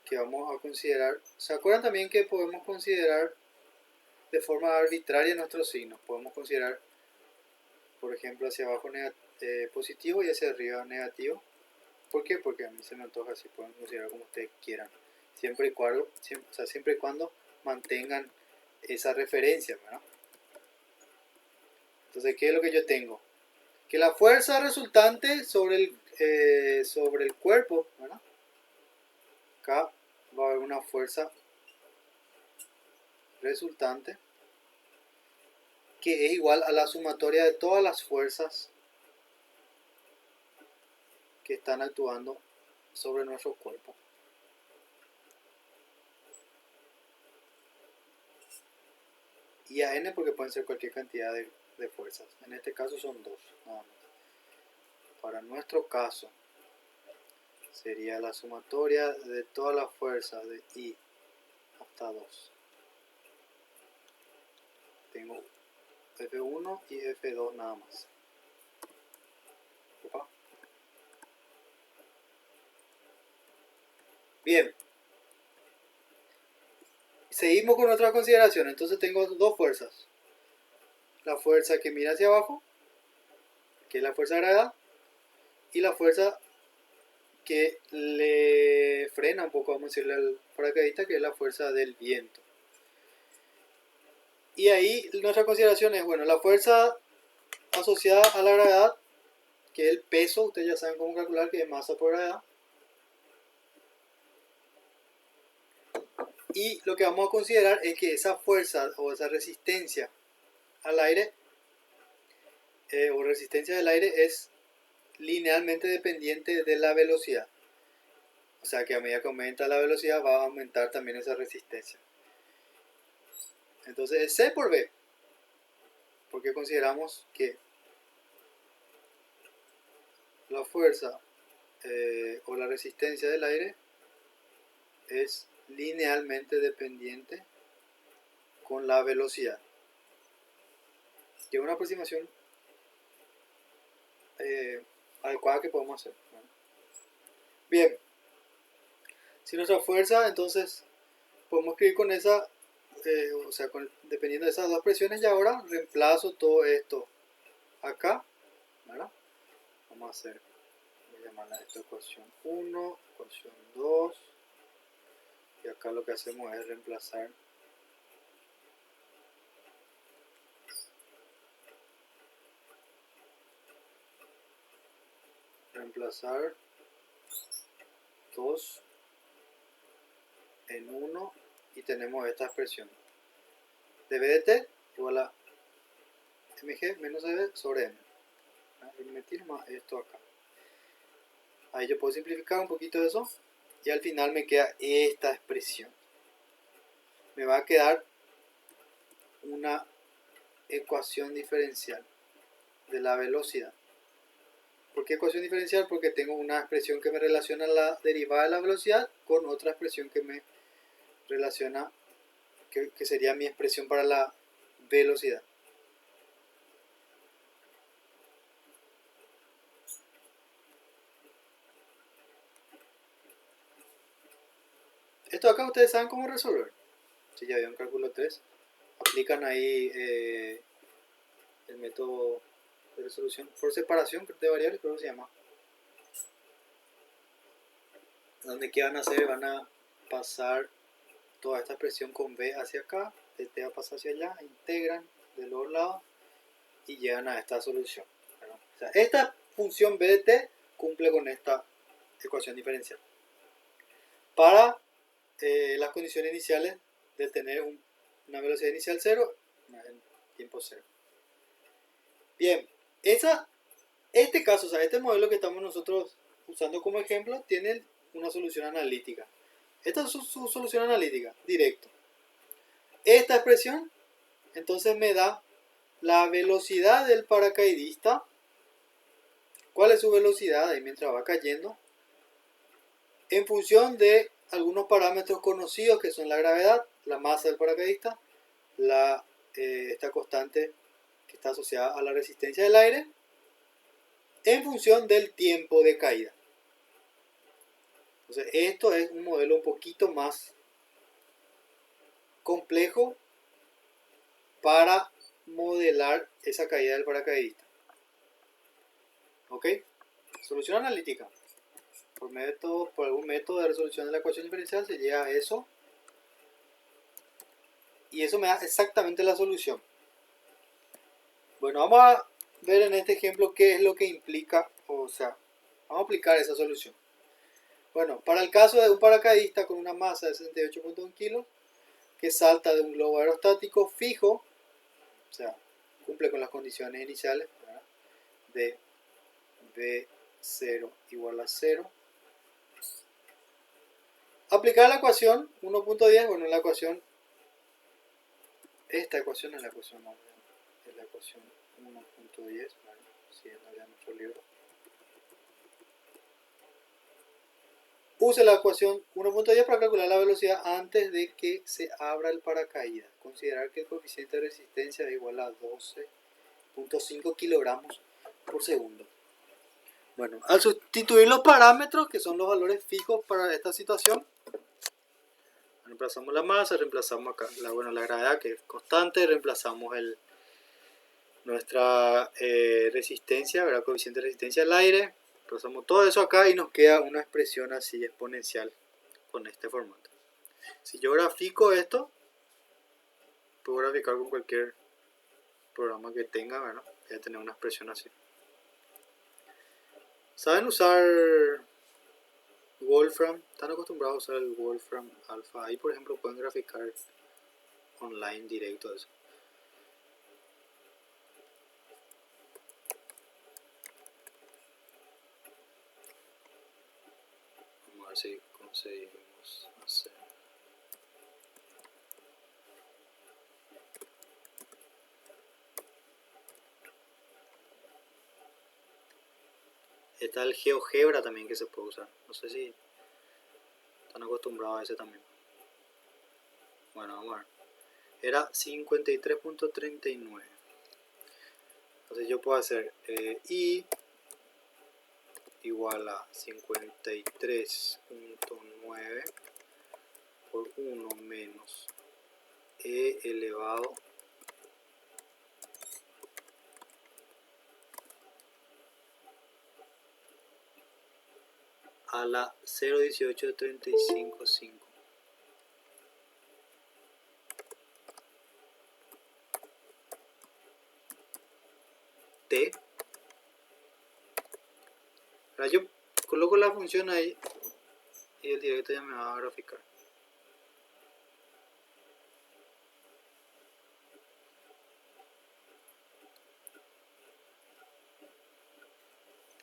que vamos a considerar. ¿Se acuerdan también que podemos considerar de forma arbitraria nuestros signos? Podemos considerar, por ejemplo, hacia abajo positivo y hacia arriba negativo. ¿Por qué? Porque a mí se me antoja así, pueden considerar como ustedes quieran. Siempre y cuando mantengan esa referencia, ¿verdad? Entonces, ¿qué es lo que yo tengo? Que la fuerza resultante sobre el cuerpo, ¿verdad? Acá va a haber una fuerza resultante que es igual a la sumatoria de todas las fuerzas que están actuando sobre nuestro cuerpo. Y a n porque pueden ser cualquier cantidad de fuerzas. En este caso son dos, nada más. Para nuestro caso sería la sumatoria de todas las fuerzas de I hasta 2. Tengo F1 y F2 nada más. Opa. Bien. Seguimos con otra consideración. Entonces tengo dos fuerzas. La fuerza que mira hacia abajo, que es la fuerza de gravedad, y la fuerza que le frena un poco, vamos a decirle al paracaidista, que es la fuerza del viento. Y ahí nuestra consideración es, bueno, la fuerza asociada a la gravedad, que es el peso, ustedes ya saben cómo calcular, que es masa por gravedad. Y lo que vamos a considerar es que esa fuerza o esa resistencia al aire o resistencia del aire es linealmente dependiente de la velocidad. O sea que a medida que aumenta la velocidad va a aumentar también esa resistencia. Entonces es C por B. Porque consideramos que la fuerza o la resistencia del aire es linealmente dependiente con la velocidad. Que es una aproximación adecuada que podemos hacer. Bien. Si nuestra fuerza, entonces podemos escribir con esa, dependiendo de esas dos presiones, y ahora reemplazo todo esto acá, ¿verdad? Vamos a hacer, voy a llamarla esta ecuación 1, ecuación 2, y acá lo que hacemos es reemplazar 2 en 1 y tenemos esta expresión dv de t igual a mg menos dv sobre m. Y meter más esto acá. Ahí yo puedo simplificar un poquito eso y al final me queda esta expresión. Me va a quedar una ecuación diferencial de la velocidad. ¿Por qué ecuación diferencial? Porque tengo una expresión que me relaciona la derivada de la velocidad con otra expresión que me relaciona, que sería mi expresión para la velocidad. Esto acá ustedes saben cómo resolver. Si ya vieron cálculo 3, aplican ahí el método de resolución por separación de variables, creo que se llama. donde ¿qué van a hacer? Van a pasar toda esta expresión con b hacia acá, de t va a pasar hacia allá, integran de los lados y llegan a esta solución, ¿verdad? O sea, esta función b de t cumple con esta ecuación diferencial para las condiciones iniciales de tener una velocidad inicial 0 en tiempo 0. Bien, este caso, o sea, este modelo que estamos nosotros usando como ejemplo tiene una solución analítica. Esta es su solución analítica, directo. Esta expresión entonces me da la velocidad del paracaidista. ¿Cuál es su velocidad ahí mientras va cayendo? En función de algunos parámetros conocidos que son la gravedad, la masa del paracaidista, esta constante que está asociada a la resistencia del aire, en función del tiempo de caída. Entonces esto es un modelo un poquito más complejo para modelar esa caída del paracaidista. ¿Ok? Solución analítica. Por algún método de resolución de la ecuación diferencial se llega a eso. Y eso me da exactamente la solución. Bueno, vamos a ver en este ejemplo qué es lo que implica, o sea, vamos a aplicar esa solución. Bueno, para el caso de un paracaidista con una masa de 68.1 kilos que salta de un globo aerostático fijo, o sea, cumple con las condiciones iniciales, ¿verdad? De B0 igual a 0. Aplicar la ecuación 1.10, bueno, la ecuación, esta ecuación es la ecuación 1.10, ¿vale? Siguiendo ya nuestro libro. Use la ecuación 1.10 para calcular la velocidad antes de que se abra el paracaídas. Considerar que el coeficiente de resistencia es igual a 12.5 kilogramos por segundo. Bueno, al sustituir los parámetros, que son los valores fijos para esta situación, reemplazamos la masa, reemplazamos acá la gravedad, que es constante, reemplazamos nuestra resistencia, ¿verdad? Coeficiente de resistencia al aire. Pasamos todo eso acá y nos queda una expresión así exponencial con este formato. Si yo grafico esto, puedo graficar con cualquier programa que tenga, ¿verdad? Voy a tener una expresión así. ¿Saben usar Wolfram? ¿Están acostumbrados a usar el Wolfram Alpha? Ahí, por ejemplo, pueden graficar online directo eso. Vamos a ver si conseguimos hacer. Está el GeoGebra también que se puede usar. No sé si están acostumbrados a ese también. Bueno, vamos a ver. Era 53.39. Entonces yo puedo hacer I igual a 53.9 por 1 menos E elevado a la 0.18355. T. Ahora yo coloco la función ahí y el directo ya me va a graficar.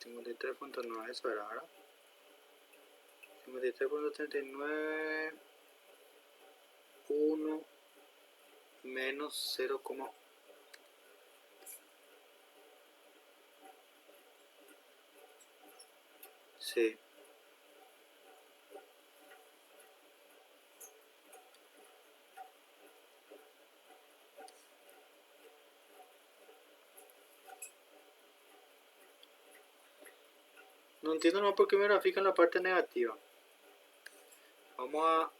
.9, eso era, ¿verdad? 53.39 1 menos 0, sí. No entiendo no por qué me grafican la parte negativa. Vamos a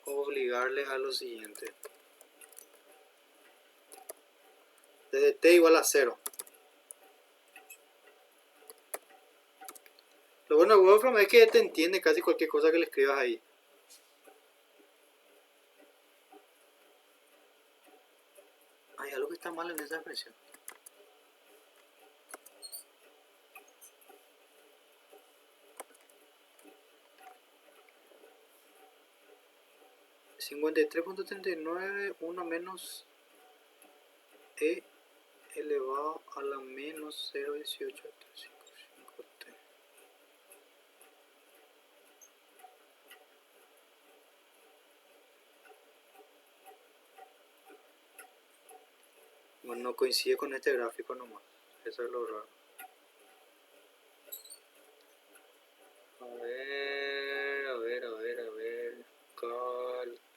obligarle a lo siguiente. Desde t igual a 0. Lo bueno de Wolfram es que te entiende casi cualquier cosa que le escribas ahí. Hay algo que está mal en esa expresión. (53.39) 1 menos e elevado a la menos 0,18,355t. Bueno, no coincide con este gráfico nomás. Eso es lo raro. A ver.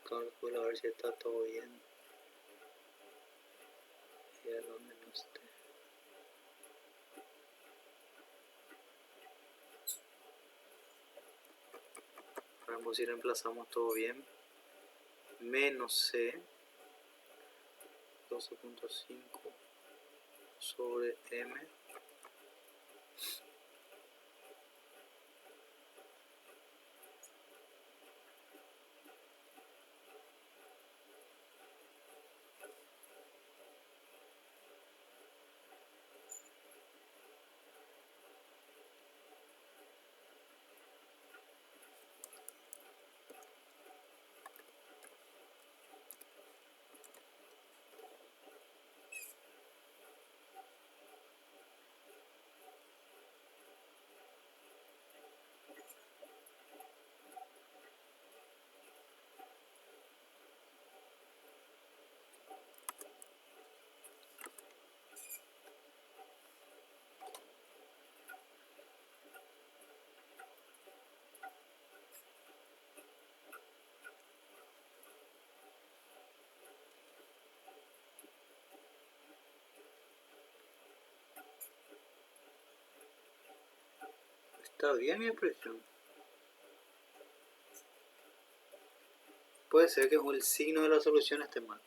Cálculo, a ver si está todo bien. Y a lo menos t. Vamos si reemplazamos todo bien. Menos c 12.5 sobre m Está bien mi expresión. Puede ser que el signo de la solución esté mal.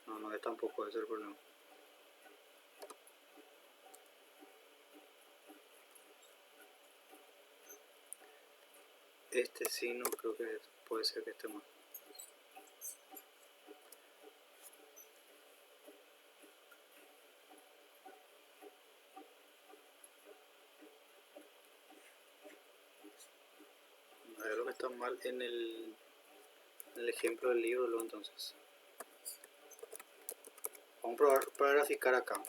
No, tampoco puede ser el problema. Este signo creo que puede ser que esté mal. A ver lo que está mal en el ejemplo del libro, luego entonces. Vamos a probar para graficar acá.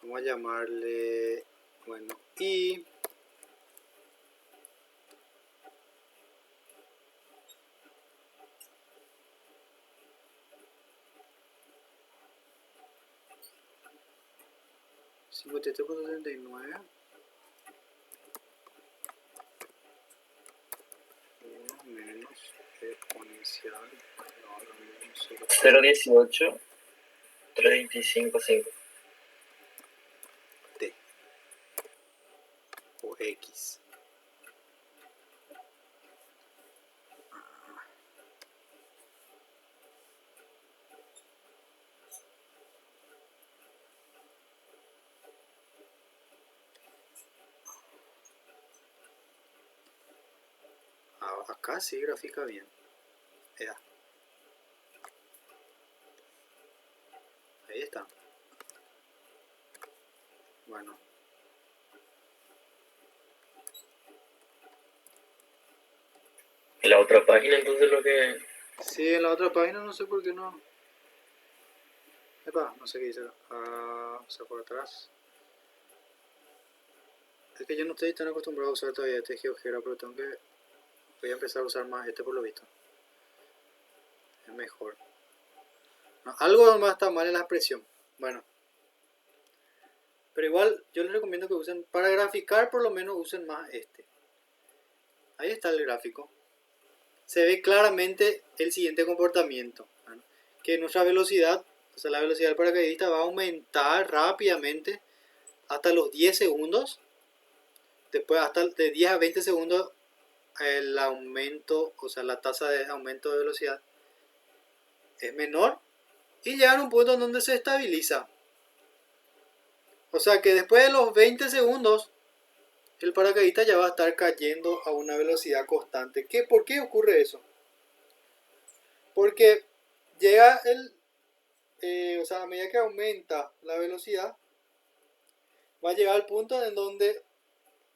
Vamos a llamarle, bueno, y (53.39) 1 menos exponencial elevado a la menos 0,18, 325,5. t o x. Acá sí grafica bien. Ya. Ahí está. Bueno. En la otra página entonces lo que... Sí, en la otra página no sé por qué no. Epa, no sé qué dice. O sea, por atrás. Es que yo no estoy tan acostumbrado a usar todavía este GeoGebra, pero voy a empezar a usar más este por lo visto. Es mejor. No, algo más está mal en la expresión. Bueno. Pero igual yo les recomiendo que usen, para graficar por lo menos usen más este. Ahí está el gráfico. se ve claramente el siguiente comportamiento, ¿verdad? Que nuestra velocidad, o sea, la velocidad del paracaidista va a aumentar rápidamente hasta los 10 segundos. Después, hasta de 10 a 20 segundos, el aumento, o sea, la tasa de aumento de velocidad es menor y llega a un punto en donde se estabiliza. O sea que después de los 20 segundos, el paracaidista ya va a estar cayendo a una velocidad constante. ¿Por qué ocurre eso? Porque llega o sea, a medida que aumenta la velocidad, va a llegar al punto en donde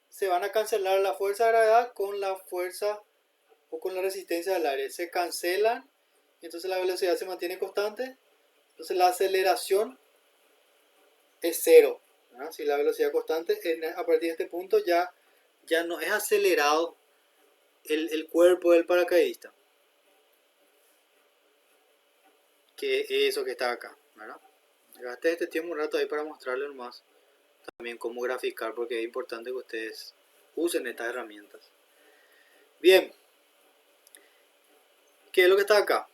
se van a cancelar la fuerza de gravedad con la fuerza o con la resistencia del aire. Se cancelan, entonces la velocidad se mantiene constante. Entonces la aceleración es cero, ¿verdad? Si la velocidad constante, a partir de este punto ya no es acelerado el cuerpo del paracaidista, que es eso que está acá, ¿verdad? Gasté este tiempo un rato ahí para mostrarles más también cómo graficar, porque es importante que ustedes usen estas herramientas. Bien, ¿qué es lo que está acá?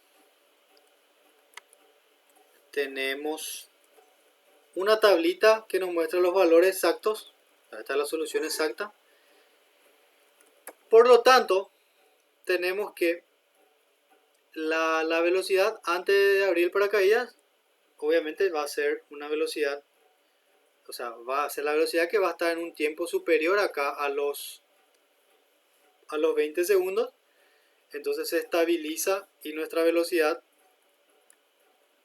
Tenemos una tablita que nos muestra los valores exactos. Esta es la solución exacta. Por lo tanto, tenemos que la velocidad antes de abrir el paracaídas, obviamente va a ser una velocidad, o sea, va a ser la velocidad que va a estar en un tiempo superior acá a los 20 segundos. Entonces se estabiliza y nuestra velocidad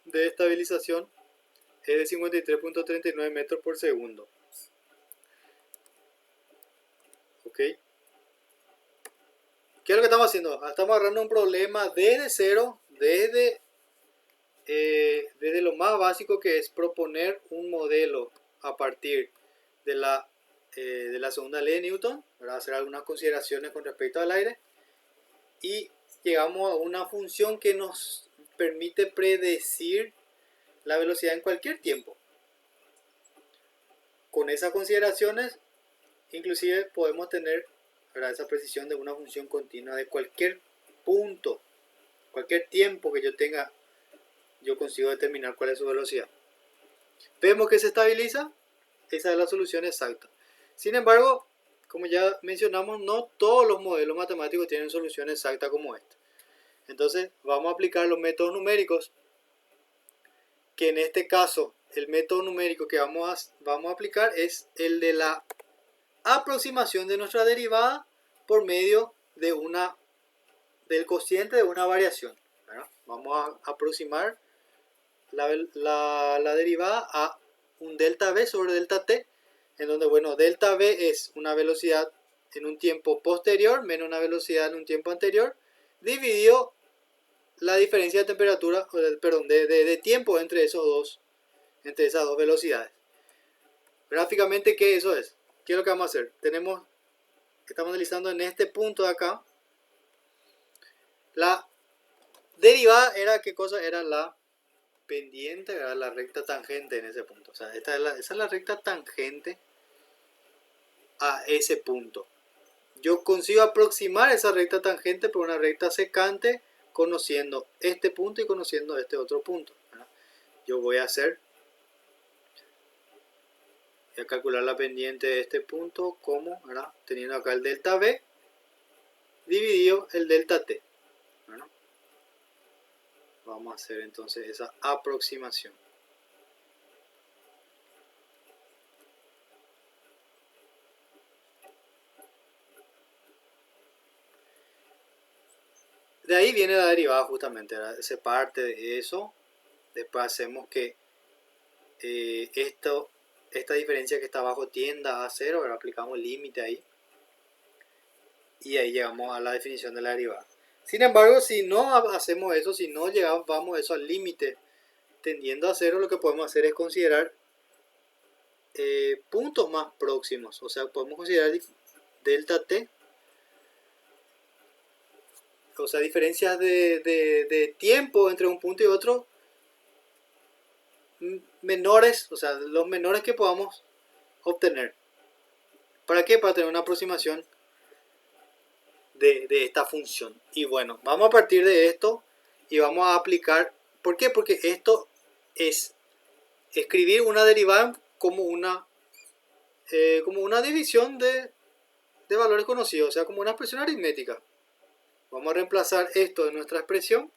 de estabilización es de 53.39 metros por segundo. ¿Ok? ¿Qué es lo que estamos haciendo? Estamos agarrando un problema desde cero, desde lo más básico, que es proponer un modelo a partir de la segunda ley de Newton, para hacer algunas consideraciones con respecto al aire, y llegamos a una función que nos permite predecir la velocidad en cualquier tiempo. Con esas consideraciones, inclusive podemos tener, ¿verdad?, esa precisión de una función continua de cualquier punto, cualquier tiempo que yo tenga, yo consigo determinar cuál es su velocidad. Vemos que se estabiliza, esa es la solución exacta. Sin embargo, como ya mencionamos, no todos los modelos matemáticos tienen solución exacta como esta. Entonces vamos a aplicar los métodos numéricos, que en este caso el método numérico que vamos a aplicar es el de la aproximación de nuestra derivada por medio de del cociente de una variación, ¿verdad? Vamos a aproximar la derivada a un delta v sobre delta t, en donde, bueno, delta v es una velocidad en un tiempo posterior menos una velocidad en un tiempo anterior, dividido la diferencia de temperatura, perdón, de tiempo entre esas dos velocidades. Gráficamente, ¿qué eso es? ¿Qué es lo que vamos a hacer? Estamos analizando en este punto de acá. La derivada era, ¿qué cosa? Era la pendiente, era la recta tangente en ese punto. O sea, esa es la recta tangente a ese punto. Yo consigo aproximar esa recta tangente por una recta secante, conociendo este punto y conociendo este otro punto, ¿verdad? Yo voy a calcular la pendiente de este punto como, ¿verdad?, teniendo acá el delta v dividido el delta t, ¿verdad? Vamos a hacer entonces esa aproximación. De ahí viene la derivada justamente, ¿verdad? Se parte de eso. Después hacemos que esta diferencia que está abajo tienda a cero, ¿verdad? Aplicamos límite ahí. Y ahí llegamos a la definición de la derivada. Sin embargo, si no hacemos eso, si no vamos eso al límite tendiendo a cero, lo que podemos hacer es considerar puntos más próximos. O sea, podemos considerar delta t, o sea, diferencias de tiempo entre un punto y otro menores, o sea, los menores que podamos obtener. ¿Para qué? Para tener una aproximación de esta función. Y bueno, vamos a partir de esto y vamos a aplicar. ¿Por qué? Porque esto es escribir una derivada como una división de valores conocidos, o sea, como una expresión aritmética. Vamos a reemplazar esto en nuestra expresión,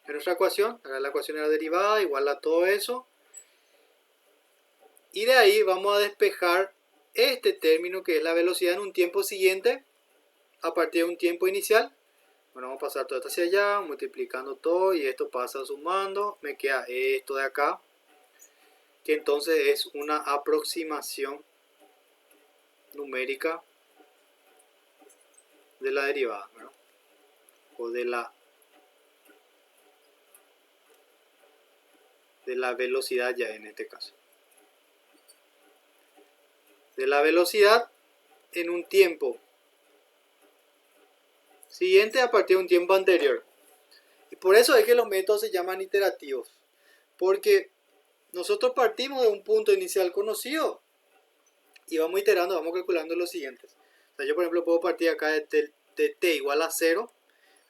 en nuestra ecuación. Acá la ecuación era derivada, igual a todo eso. Y de ahí vamos a despejar este término que es la velocidad en un tiempo siguiente a partir de un tiempo inicial. Bueno, vamos a pasar todo esto hacia allá, multiplicando todo y esto pasa sumando. Me queda esto de acá, que entonces es una aproximación numérica de la derivada, ¿verdad? O de la velocidad ya en este caso. De la velocidad en un tiempo siguiente a partir de un tiempo anterior. Y por eso es que los métodos se llaman iterativos. Porque nosotros partimos de un punto inicial conocido y vamos iterando, vamos calculando los siguientes. O sea, yo por ejemplo puedo partir acá de t igual a 0,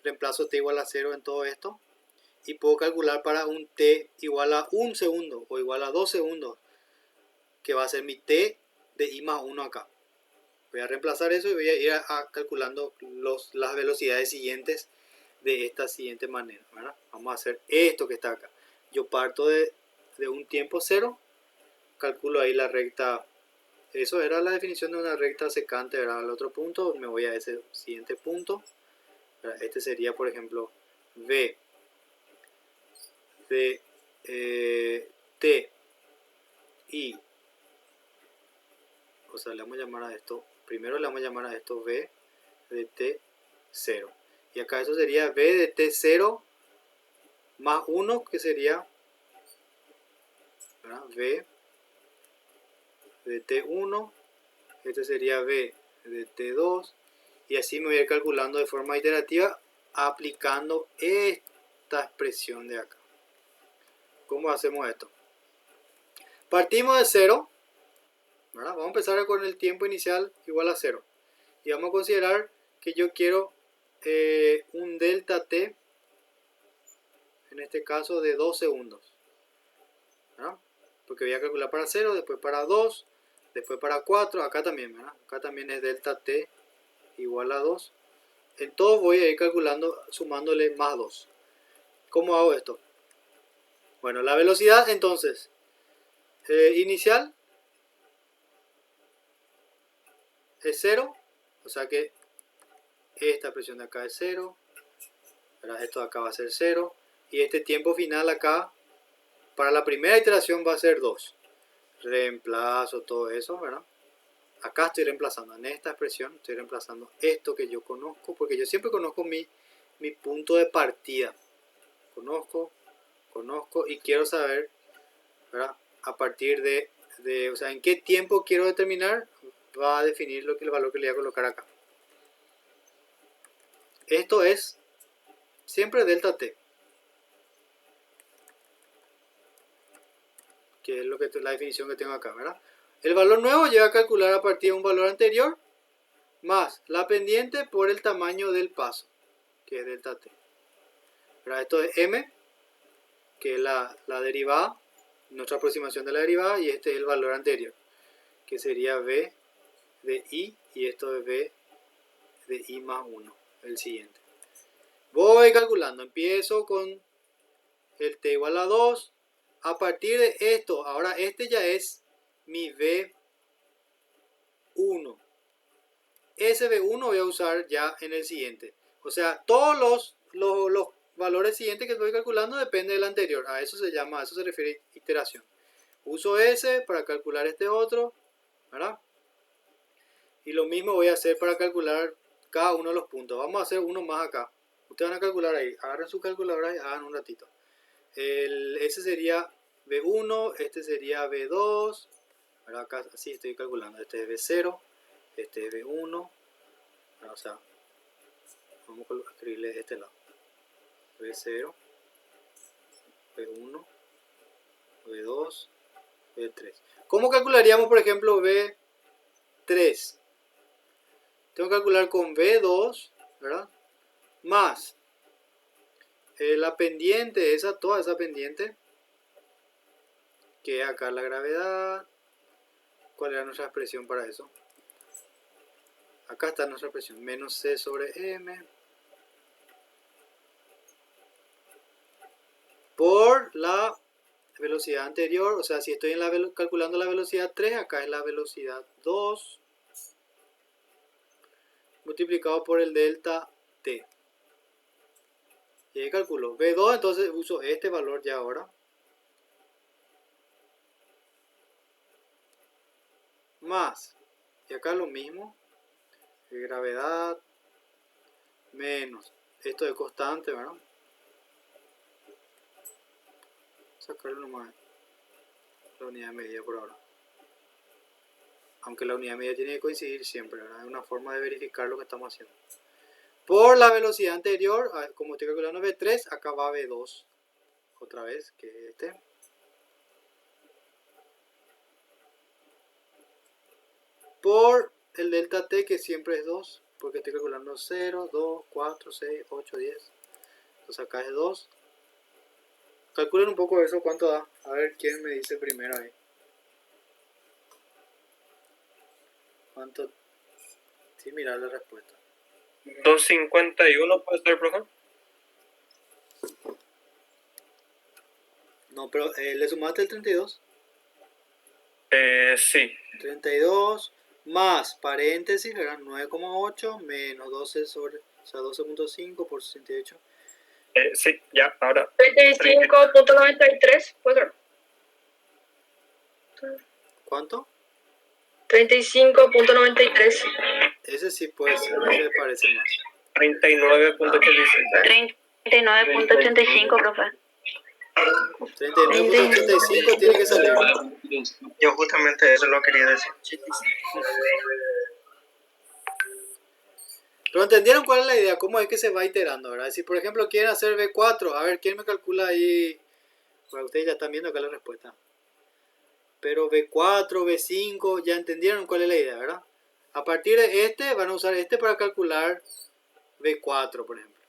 reemplazo t igual a 0 en todo esto, y puedo calcular para un t igual a 1 segundo o igual a 2 segundos, que va a ser mi t de i más 1 acá. Voy a reemplazar eso y voy a ir calculando las velocidades siguientes de esta siguiente manera, ¿verdad? Vamos a hacer esto que está acá. Yo parto de un tiempo 0, calculo ahí la recta. Eso era la definición de una recta secante, ¿verdad? Al otro punto me voy a ese siguiente punto, ¿verdad? Este sería, por ejemplo, v de t i, o sea, le vamos a llamar a esto, primero le vamos a llamar a esto v de t0. Y acá eso sería v de t0 más 1, que sería, ¿verdad? V de t1, este sería v de t2, y así me voy a ir calculando de forma iterativa aplicando esta expresión de acá. ¿Cómo hacemos esto? Partimos de 0, ¿verdad? Vamos a empezar con el tiempo inicial igual a 0, y vamos a considerar que yo quiero un delta t, en este caso de 2 segundos, ¿verdad? Porque voy a calcular para 0, después para 2, después para 4, acá también, ¿verdad? Acá también es delta t igual a 2. En todo voy a ir calculando, sumándole más 2. ¿Cómo hago esto? Bueno, la velocidad entonces inicial es 0, o sea que esta expresión de acá es 0, ¿verdad? Esto de acá va a ser 0, y este tiempo final acá para la primera iteración va a ser 2. Reemplazo todo eso, ¿verdad? Acá estoy reemplazando, en esta expresión estoy reemplazando esto que yo conozco, porque yo siempre conozco mi punto de partida. Conozco y quiero saber, ¿verdad? A partir de, o sea, en qué tiempo quiero determinar, va a definir el valor que le voy a colocar acá. Esto es siempre delta t, que es la definición que tengo acá, ¿verdad? El valor nuevo llega a calcular a partir de un valor anterior más la pendiente por el tamaño del paso, que es delta t. ¿Verdad? Esto es m, que es la derivada, nuestra aproximación de la derivada, y este es el valor anterior, que sería v de i, y esto es v de i más 1, el siguiente. Voy calculando, empiezo con el t igual a 2, a partir de esto, ahora este ya es mi v1. Ese v1 voy a usar ya en el siguiente. O sea, todos los valores siguientes que estoy calculando depende del anterior. A eso se llama, a eso se refiere iteración. Uso ese para calcular este otro, ¿verdad? Y lo mismo voy a hacer para calcular cada uno de los puntos. Vamos a hacer uno más acá. Ustedes van a calcular ahí. Agarren su calculadora y hagan un ratito. Ese sería v1, este sería v2. ¿Verdad? Acá así estoy calculando. Este es v0, este es v1. O sea, vamos a escribirle de este lado. v0, v1, v2, v3. ¿Cómo calcularíamos, por ejemplo, v3? Tengo que calcular con v2 ¿verdad? Más la pendiente, toda esa pendiente, que es acá la gravedad. ¿Cuál era nuestra expresión para eso? Acá está nuestra expresión, menos c sobre m por la velocidad anterior. O sea, si estoy calculando la velocidad 3, acá es la velocidad 2 multiplicado por el delta t. Y ahí calculo v2, entonces uso este valor ya ahora. Más, y acá lo mismo, gravedad menos, esto es constante, ¿verdad? Sacarlo nomás la unidad de medida por ahora. Aunque la unidad de medida tiene que coincidir siempre, ¿verdad? Es una forma de verificar lo que estamos haciendo. Por la velocidad anterior, como estoy calculando v3, acá va v2. Otra vez, que es este. Por el delta t, que siempre es 2, porque estoy calculando 0, 2, 4, 6, 8, 10. Entonces acá es 2. Calculen un poco eso, cuánto da. A ver quién me dice primero ahí. ¿Cuánto? Sí, mirar la respuesta. 251 puede ser, profe. No, pero ¿le sumaste el 32? Sí. 32 más paréntesis, ¿verdad? 9,8 menos 12 sobre, o sea, 12.5 por 68. Sí, ya, ahora. 35.93, puede ser. ¿Cuánto? 35.93. Ese sí puede ser, ese parece más. 39.86. 39.85, profe. 39.85 tiene que salir. Yo justamente eso lo quería decir. Pero ¿entendieron cuál es la idea? ¿Cómo es que se va iterando, verdad? Si por ejemplo quieren hacer V4, a ver, ¿quién me calcula ahí? Bueno, ustedes ya están viendo acá la respuesta. Pero V4, V5, ya entendieron cuál es la idea, ¿verdad? A partir de este, van a usar este para calcular V4, por ejemplo.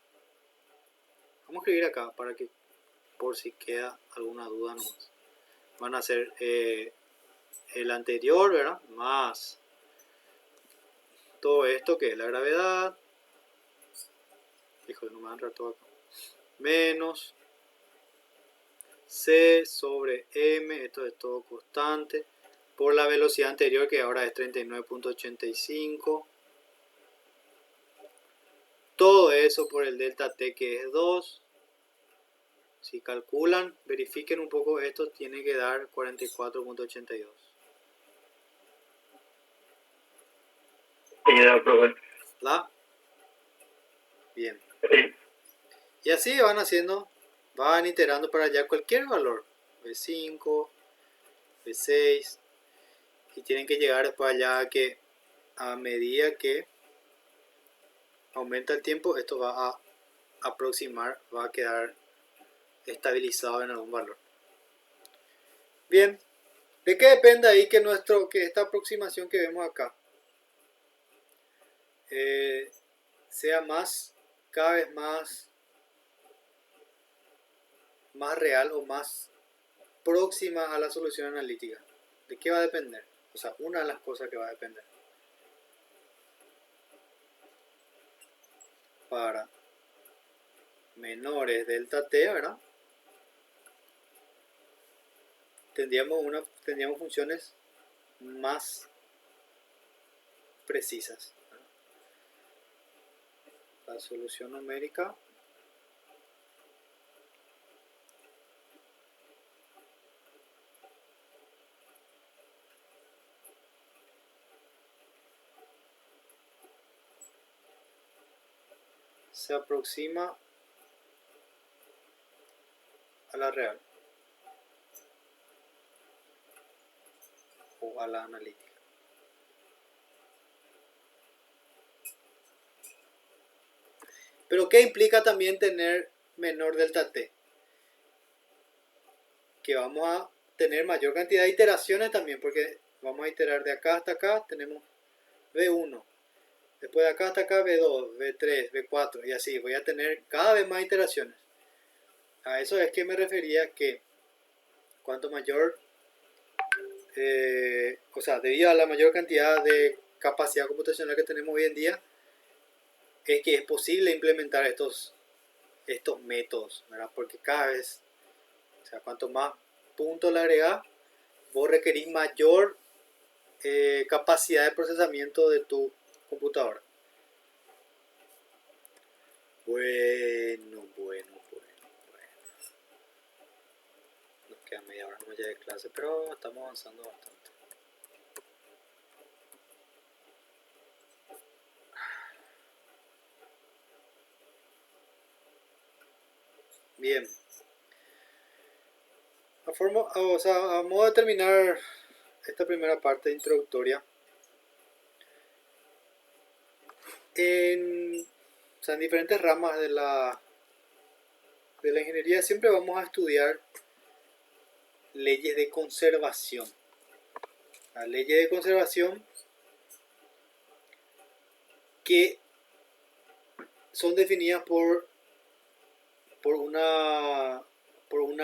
Vamos a escribir acá para que, por si queda alguna duda nomás. Van a hacer el anterior, ¿verdad? Más todo esto que es la gravedad. Híjole, no me van a entrar todo acá. Menos c sobre m, esto es todo constante, por la velocidad anterior que ahora es 39.85. Todo eso por el delta t que es 2. Si calculan, verifiquen un poco esto, tiene que dar 44.82. Ya, profe. ¿La? Bien. Sí. Y así van haciendo, van iterando para allá cualquier valor. V5, V6. Y tienen que llegar después allá que a medida que aumenta el tiempo, esto va a aproximar, va a quedar estabilizado en algún valor. Bien. ¿De qué depende ahí que esta aproximación que vemos acá sea cada vez más real o más próxima a la solución analítica? ¿De qué va a depender? O sea, una de las cosas que va a depender. Para menores delta t, ¿verdad? Tendríamos funciones más precisas. La solución numérica se aproxima a la real o a la analítica. Pero ¿qué implica también tener menor delta t? Que vamos a tener mayor cantidad de iteraciones también, porque vamos a iterar de acá hasta acá, tenemos V1. después de acá hasta acá B2, B3, B4 y así. Voy a tener cada vez más iteraciones. A eso es que me refería que cuanto mayor, o sea, debido a la mayor cantidad de capacidad computacional que tenemos hoy en día, es que es posible implementar estos métodos, ¿verdad? Porque cada vez, o sea, cuanto más puntos le agregás, vos requerís mayor capacidad de procesamiento de tu computadora. Bueno. Nos queda media hora más ya de clase, pero estamos avanzando bastante. Bien. A modo de terminar esta primera parte introductoria, en diferentes ramas de la ingeniería siempre vamos a estudiar leyes de conservación. Las leyes de conservación que son definidas por una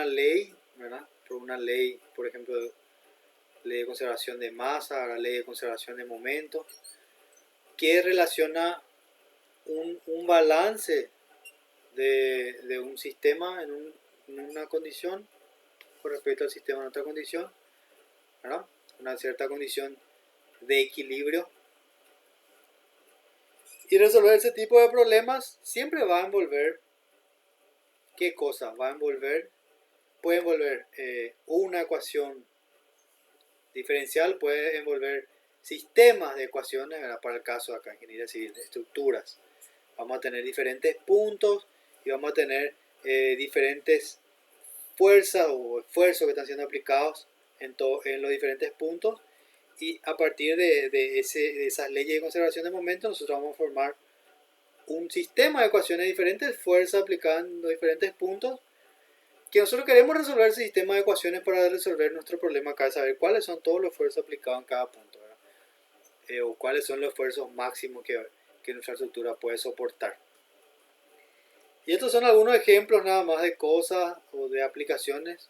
ley, ¿verdad? Por una ley, por ejemplo, ley de conservación de masa, la ley de conservación de momento, que relaciona un balance de un sistema en una condición con respecto al sistema en otra condición, ¿verdad? Una cierta condición de equilibrio. Y resolver ese tipo de problemas siempre va a envolver, ¿qué cosa? Puede envolver una ecuación diferencial, puede envolver sistemas de ecuaciones, ¿verdad? Para el caso de acá, ingeniería civil, de estructuras. Vamos a tener diferentes puntos y vamos a tener diferentes fuerzas o esfuerzos que están siendo aplicados en los diferentes puntos, y a partir de esas leyes de conservación de momento nosotros vamos a formar un sistema de ecuaciones de diferentes fuerzas aplicadas en los diferentes puntos, que nosotros queremos resolver ese sistema de ecuaciones para resolver nuestro problema acá, saber cuáles son todos los esfuerzos aplicados en cada punto, ¿verdad? O cuáles son los esfuerzos máximos que nuestra estructura puede soportar. Y estos son algunos ejemplos nada más de cosas o de aplicaciones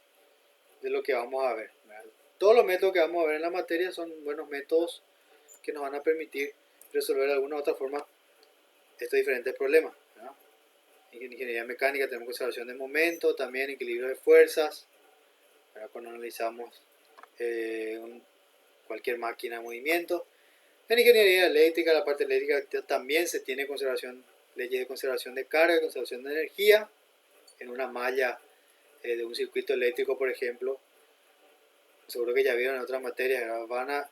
de lo que vamos a ver, ¿verdad? Todos los métodos que vamos a ver en la materia son buenos métodos que nos van a permitir resolver de alguna u otra forma estos diferentes problemas, ¿verdad? En ingeniería mecánica tenemos conservación de momento, también equilibrio de fuerzas, ¿verdad? Cuando analizamos cualquier máquina en movimiento. En ingeniería eléctrica, la parte eléctrica también se tiene leyes de conservación de carga, conservación de energía. En una malla de un circuito eléctrico, por ejemplo, seguro que ya vieron en otras materias, ¿verdad? Van a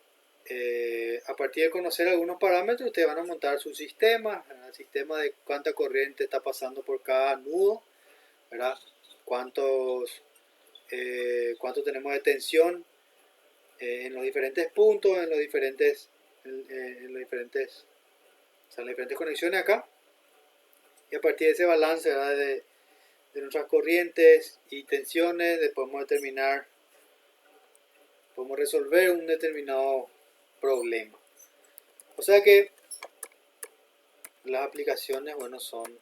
partir de conocer algunos parámetros, ustedes van a montar su sistema, ¿verdad? El sistema de cuánta corriente está pasando por cada nudo, ¿verdad? Cuánto tenemos de tensión en los diferentes puntos, en las diferentes conexiones acá, y a partir de ese balance, ¿verdad? de nuestras corrientes y tensiones, podemos resolver un determinado problema. O sea que las aplicaciones, bueno, son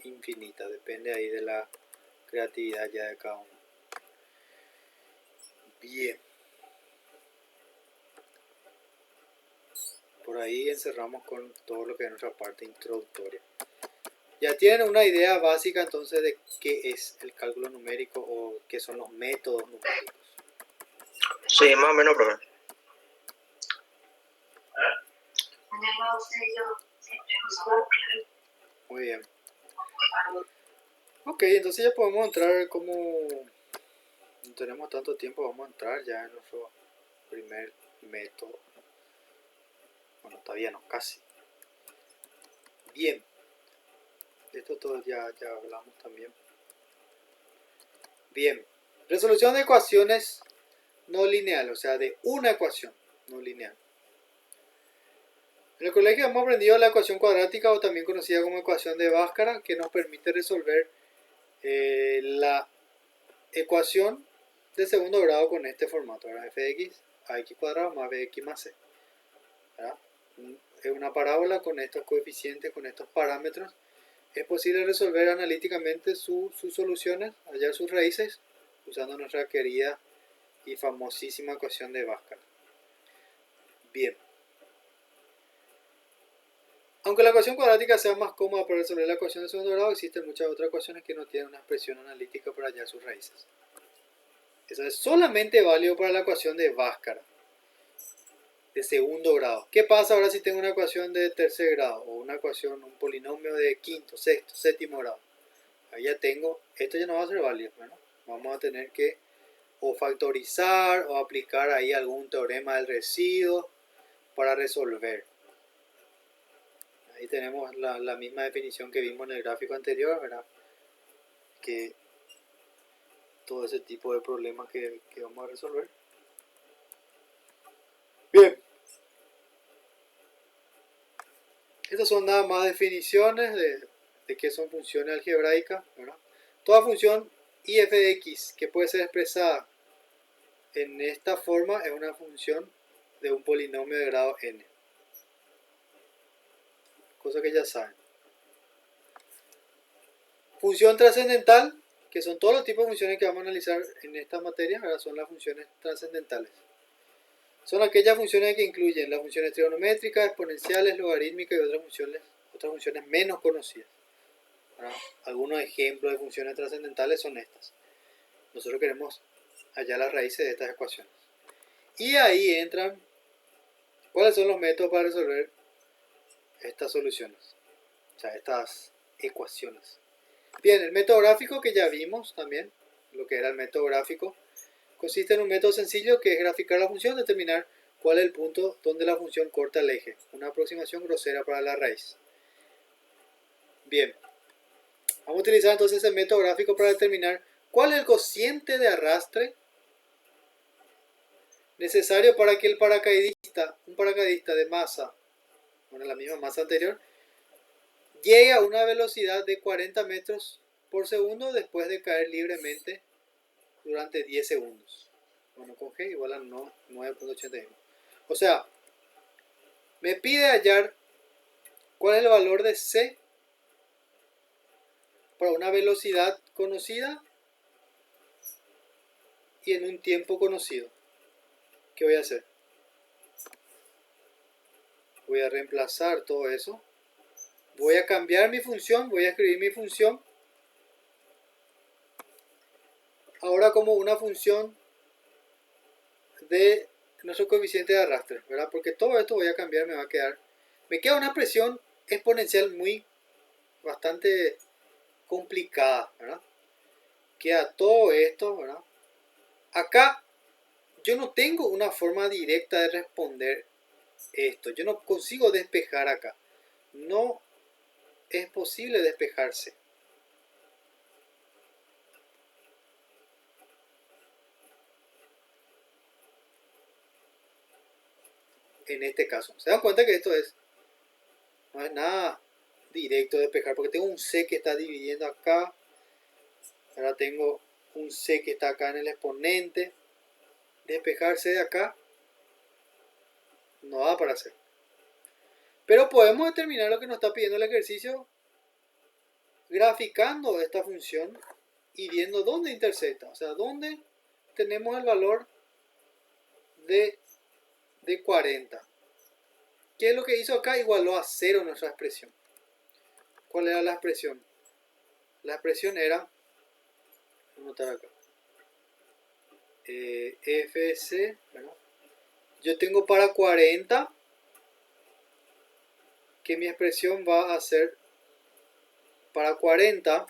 infinitas, depende ahí de la creatividad ya de cada uno. Bien. Por ahí encerramos con todo lo que es nuestra parte introductoria. Ya tienen una idea básica entonces de qué es el cálculo numérico o qué son los métodos numéricos. Sí, más o menos, profe. Muy bien. Ok, entonces ya podemos entrar como... No tenemos tanto tiempo, vamos a entrar ya en nuestro primer método. Bueno, todavía no, casi. Bien. De esto todo ya hablamos también. Bien. Resolución de ecuaciones no lineales, o sea, de una ecuación no lineal. En el colegio hemos aprendido la ecuación cuadrática, o también conocida como ecuación de Bhaskara, que nos permite resolver la ecuación de segundo grado con este formato, ¿verdad? F de x a x cuadrado más b de x más c, ¿verdad? es una parábola con estos coeficientes, con estos parámetros, es posible resolver analíticamente sus soluciones, hallar sus raíces, usando nuestra querida y famosísima ecuación de Bhaskara. Bien. Aunque la ecuación cuadrática sea más cómoda para resolver la ecuación de segundo grado, existen muchas otras ecuaciones que no tienen una expresión analítica para hallar sus raíces. Eso es solamente válido para la ecuación de Bhaskara, de segundo grado. ¿Qué pasa ahora si tengo una ecuación de tercer grado o una ecuación, un polinomio de quinto, sexto, séptimo grado? Ahí ya tengo, esto ya no va a ser válido, ¿no? Vamos a tener que o factorizar o aplicar ahí algún teorema del residuo para resolver. Ahí tenemos la misma definición que vimos en el gráfico anterior, ¿verdad? Que todo ese tipo de problemas que vamos a resolver. Bien. Estas son nada más definiciones de qué son funciones algebraicas, ¿verdad? Toda función I f de x que puede ser expresada en esta forma es una función de un polinomio de grado n. Cosa que ya saben. Función trascendental, que son todos los tipos de funciones que vamos a analizar en esta materia, ahora son las funciones trascendentales. Son aquellas funciones que incluyen las funciones trigonométricas, exponenciales, logarítmicas y otras funciones menos conocidas. ¿Verdad? Algunos ejemplos de funciones trascendentales son estas. Nosotros queremos hallar las raíces de estas ecuaciones. Y ahí entran cuáles son los métodos para resolver estas soluciones, o sea, estas ecuaciones. Bien, el método gráfico que ya vimos también, lo que era el método gráfico, consiste en un método sencillo que es graficar la función, determinar cuál es el punto donde la función corta el eje, una aproximación grosera para la raíz. Bien, vamos a utilizar entonces el método gráfico para determinar cuál es el cociente de arrastre necesario para que un paracaidista de masa, bueno, la misma masa anterior, llegue a una velocidad de 40 metros por segundo después de caer libremente durante 10 segundos. Bueno, con G igual a 9.81. O sea, me pide hallar cuál es el valor de C para una velocidad conocida y en un tiempo conocido. ¿Qué voy a hacer? Voy a reemplazar todo eso. Voy a cambiar mi función, voy a escribir mi función ahora como una función de nuestro coeficiente de arrastre, ¿verdad? Porque todo esto voy a cambiar, me queda una expresión exponencial bastante complicada, ¿verdad? Queda todo esto, ¿verdad? Acá yo no tengo una forma directa de responder esto, yo no consigo despejar acá, no es posible despejarse. En este caso, se dan cuenta que esto no es nada directo de despejar, porque tengo un C que está dividiendo acá, ahora tengo un C que está acá en el exponente. Despejarse de acá no da para hacer, pero podemos determinar lo que nos está pidiendo el ejercicio graficando esta función y viendo dónde intersecta, o sea, dónde tenemos el valor de 40. ¿Qué es lo que hizo acá? Igualó a 0 nuestra expresión. ¿Cuál era la expresión? La expresión era, voy a anotar acá, FC, ¿verdad? Yo tengo para 40 que mi expresión va a ser para 40,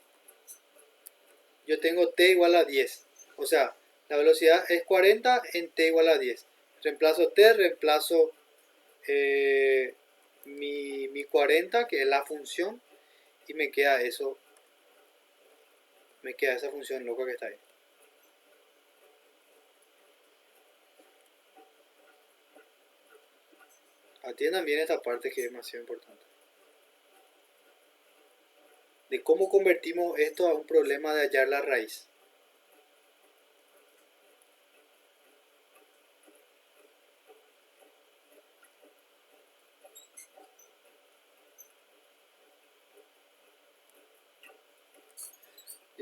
yo tengo t igual a 10. O sea, la velocidad es 40 en t igual a 10. Reemplazo t, reemplazo mi 40, que es la función, y me queda eso. Me queda esa función loca que está ahí. Atiendan bien esta parte que es demasiado importante. De cómo convertimos esto a un problema de hallar la raíz.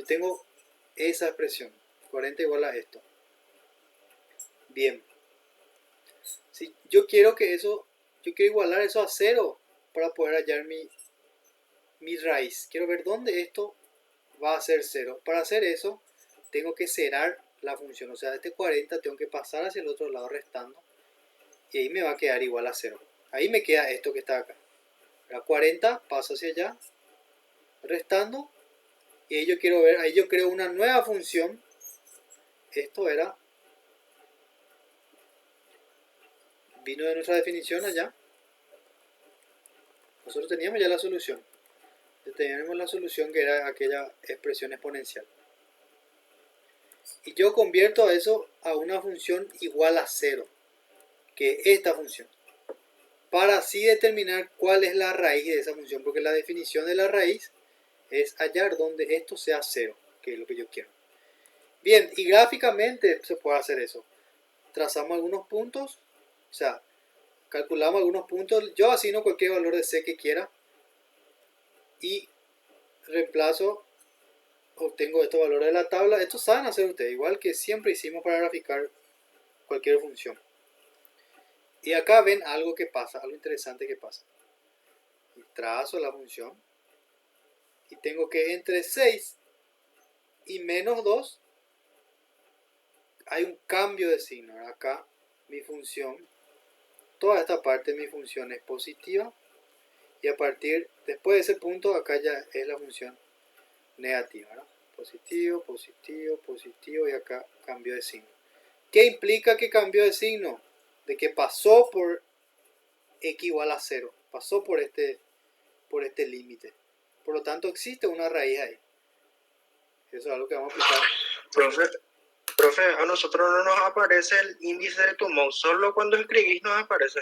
Yo tengo esa expresión, 40 igual a esto. Bien. Si yo quiero igualar eso a 0 para poder hallar mi raíz. Quiero ver dónde esto va a ser 0. Para hacer eso, tengo que cerrar la función. O sea, este 40 tengo que pasar hacia el otro lado restando. Y ahí me va a quedar igual a 0. Ahí me queda esto que está acá. La 40 paso hacia allá, restando. Y ahí yo quiero ver, ahí yo creo una nueva función. Esto vino de nuestra definición allá. Nosotros teníamos ya la solución. Teníamos la solución que era aquella expresión exponencial. Y yo convierto eso a una función igual a 0, que es esta función. Para así determinar cuál es la raíz de esa función, porque la definición de la raíz es hallar donde esto sea 0, que es lo que yo quiero. Bien, y gráficamente se puede hacer eso. Trazamos algunos puntos, o sea, calculamos algunos puntos. Yo asigno cualquier valor de C que quiera y reemplazo, obtengo estos valores de la tabla. Esto saben hacer ustedes, igual que siempre hicimos para graficar cualquier función. Y acá ven algo que pasa, algo interesante que pasa. Trazo la función y tengo que entre 6 y menos 2 hay un cambio de signo. Acá mi función, toda esta parte de mi función es positiva y a partir, después de ese punto, acá ya es la función negativa, ¿no? Positivo, positivo, positivo y acá cambio de signo. ¿Qué implica que cambió de signo? De que pasó por x igual a 0, pasó por este límite. Por lo tanto, existe una raíz ahí. Eso es algo que vamos a aplicar. Profe, a nosotros no nos aparece el índice de tu mouse, solo cuando escribís nos aparece.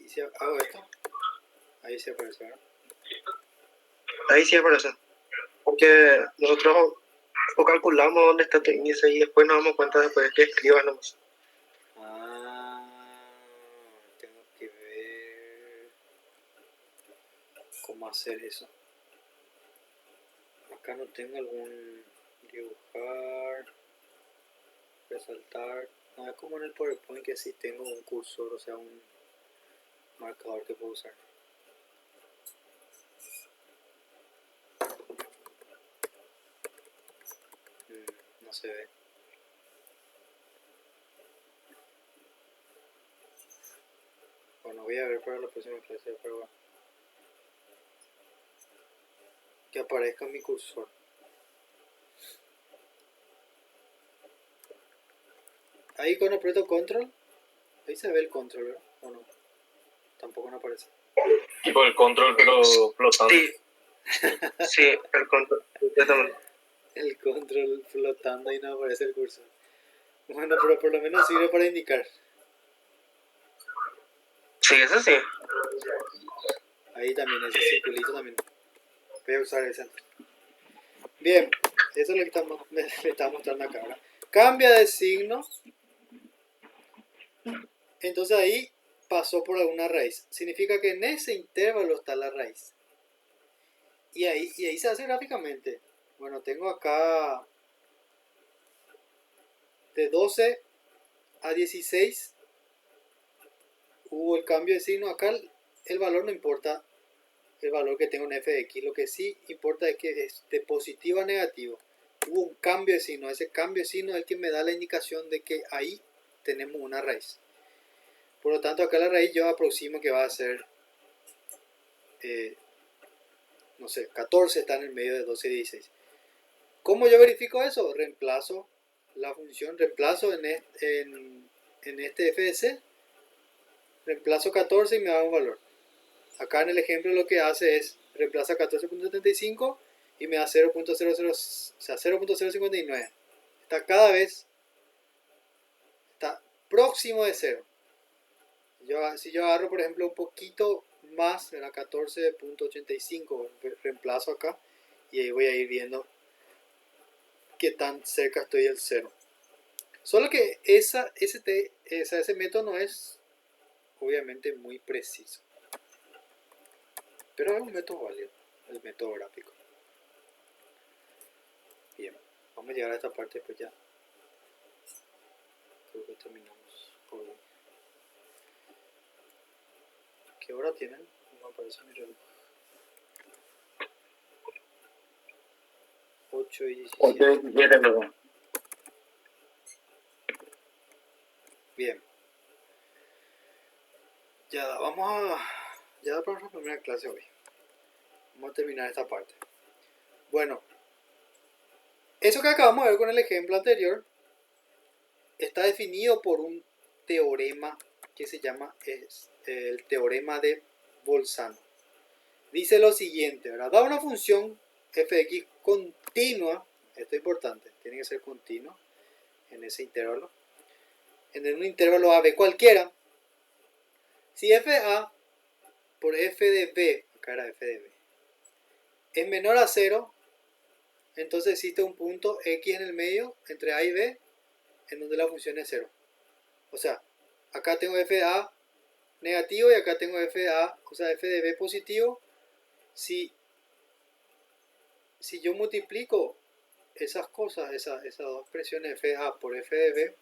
Si hago esto, ahí se aparece, ¿verdad? Ahí sí aparece. Porque nosotros calculamos dónde está tu índice y después nos damos cuenta después que escribas nomás. Tengo que ver cómo hacer eso. Acá no tengo algún dibujar, resaltar. No es como en el PowerPoint que sí tengo un cursor, o sea, un marcador que puedo usar. No se ve. Bueno, voy a ver para la próxima clase, pero bueno. Que aparezca mi cursor. Ahí cuando aprieto control, ahí se ve el control, ¿verdad? ¿O no? Tampoco no aparece. Tipo el control, pero flotando. Sí, sí, el control. El control flotando y no aparece el cursor. Bueno, pero por lo menos sirve para indicar. Sí, eso sí. Ahí también, ese circulito también. Voy a usar ese. Bien, eso es lo que me está mostrando acá, ¿verdad? Cambia de signo. Entonces ahí pasó por alguna raíz. Significa que en ese intervalo está la raíz. Y ahí se hace gráficamente. Bueno, tengo acá de 12 a 16 hubo el cambio de signo. Acá el valor no importa, el valor que tengo en f de x. Lo que sí importa es que es de positivo a negativo. Hubo un cambio de signo. Ese cambio de signo es el que me da la indicación de que ahí tenemos una raíz. Por lo tanto, acá la raíz yo aproximo que va a ser, no sé, 14 está en el medio de 12 y 16. ¿Cómo yo verifico eso? Reemplazo la función, reemplazo en este f de c, reemplazo 14 y me da un valor. Acá en el ejemplo lo que hace es reemplaza 14.75 y me da 0.00, o sea, 0.059. Está cada vez, está próximo de 0. Si yo agarro, por ejemplo, un poquito más, era 14.85, reemplazo acá y ahí voy a ir viendo qué tan cerca estoy del 0. Solo que ese método no es obviamente muy preciso, pero es un método válido. el método gráfico. Bien, vamos a llegar a esta parte, pues ya creo que terminamos por hoy. ¿Qué hora tienen? No me aparece mi reloj. 8:17. 8:17 luego. Bien. Ya da para nuestra primera clase hoy. Vamos a terminar esta parte. Bueno, eso que acabamos de ver con el ejemplo anterior está definido por un teorema que se llama el teorema de Bolzano. Dice lo siguiente, ¿verdad? Da una función f de x continua, esto es importante, tiene que ser continua en ese intervalo, en un intervalo a b cualquiera. Si f de a por f de b, acá era f de b, es menor a 0, entonces existe un punto x en el medio entre a y b en donde la función es 0. O sea, acá tengo f de a negativo y acá tengo f de a, o sea, f de b positivo. Si yo multiplico esas cosas, esas dos expresiones f de a por f de b,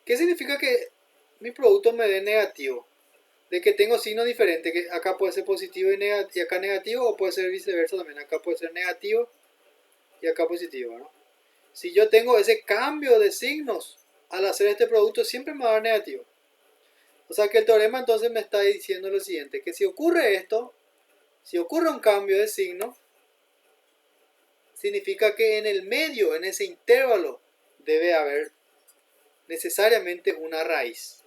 ¿qué significa? Que mi producto me dé negativo. De que tengo signos diferentes, que acá puede ser positivo y acá negativo, o puede ser viceversa también, acá puede ser negativo y acá positivo, ¿no? Si yo tengo ese cambio de signos al hacer este producto, siempre me va a dar negativo. O sea que el teorema entonces me está diciendo lo siguiente, que si ocurre esto, si ocurre un cambio de signo, significa que en el medio, en ese intervalo, debe haber necesariamente una raíz.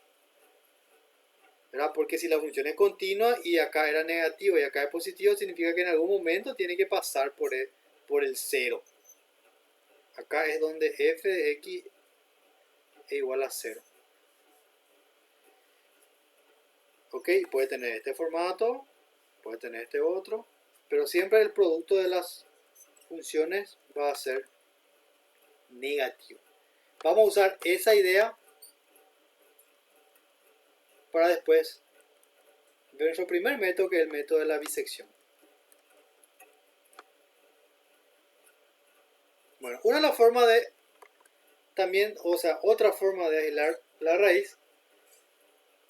¿Verdad? Porque si la función es continua y acá era negativo y acá es positivo, significa que en algún momento tiene que pasar por el 0. Acá es donde f de x es igual a 0. Ok, puede tener este formato, puede tener este otro, pero siempre el producto de las funciones va a ser negativo. Vamos a usar esa idea para después ver nuestro primer método, que es el método de la bisección. Bueno, una de las formas de también, o sea, otra forma de aislar la raíz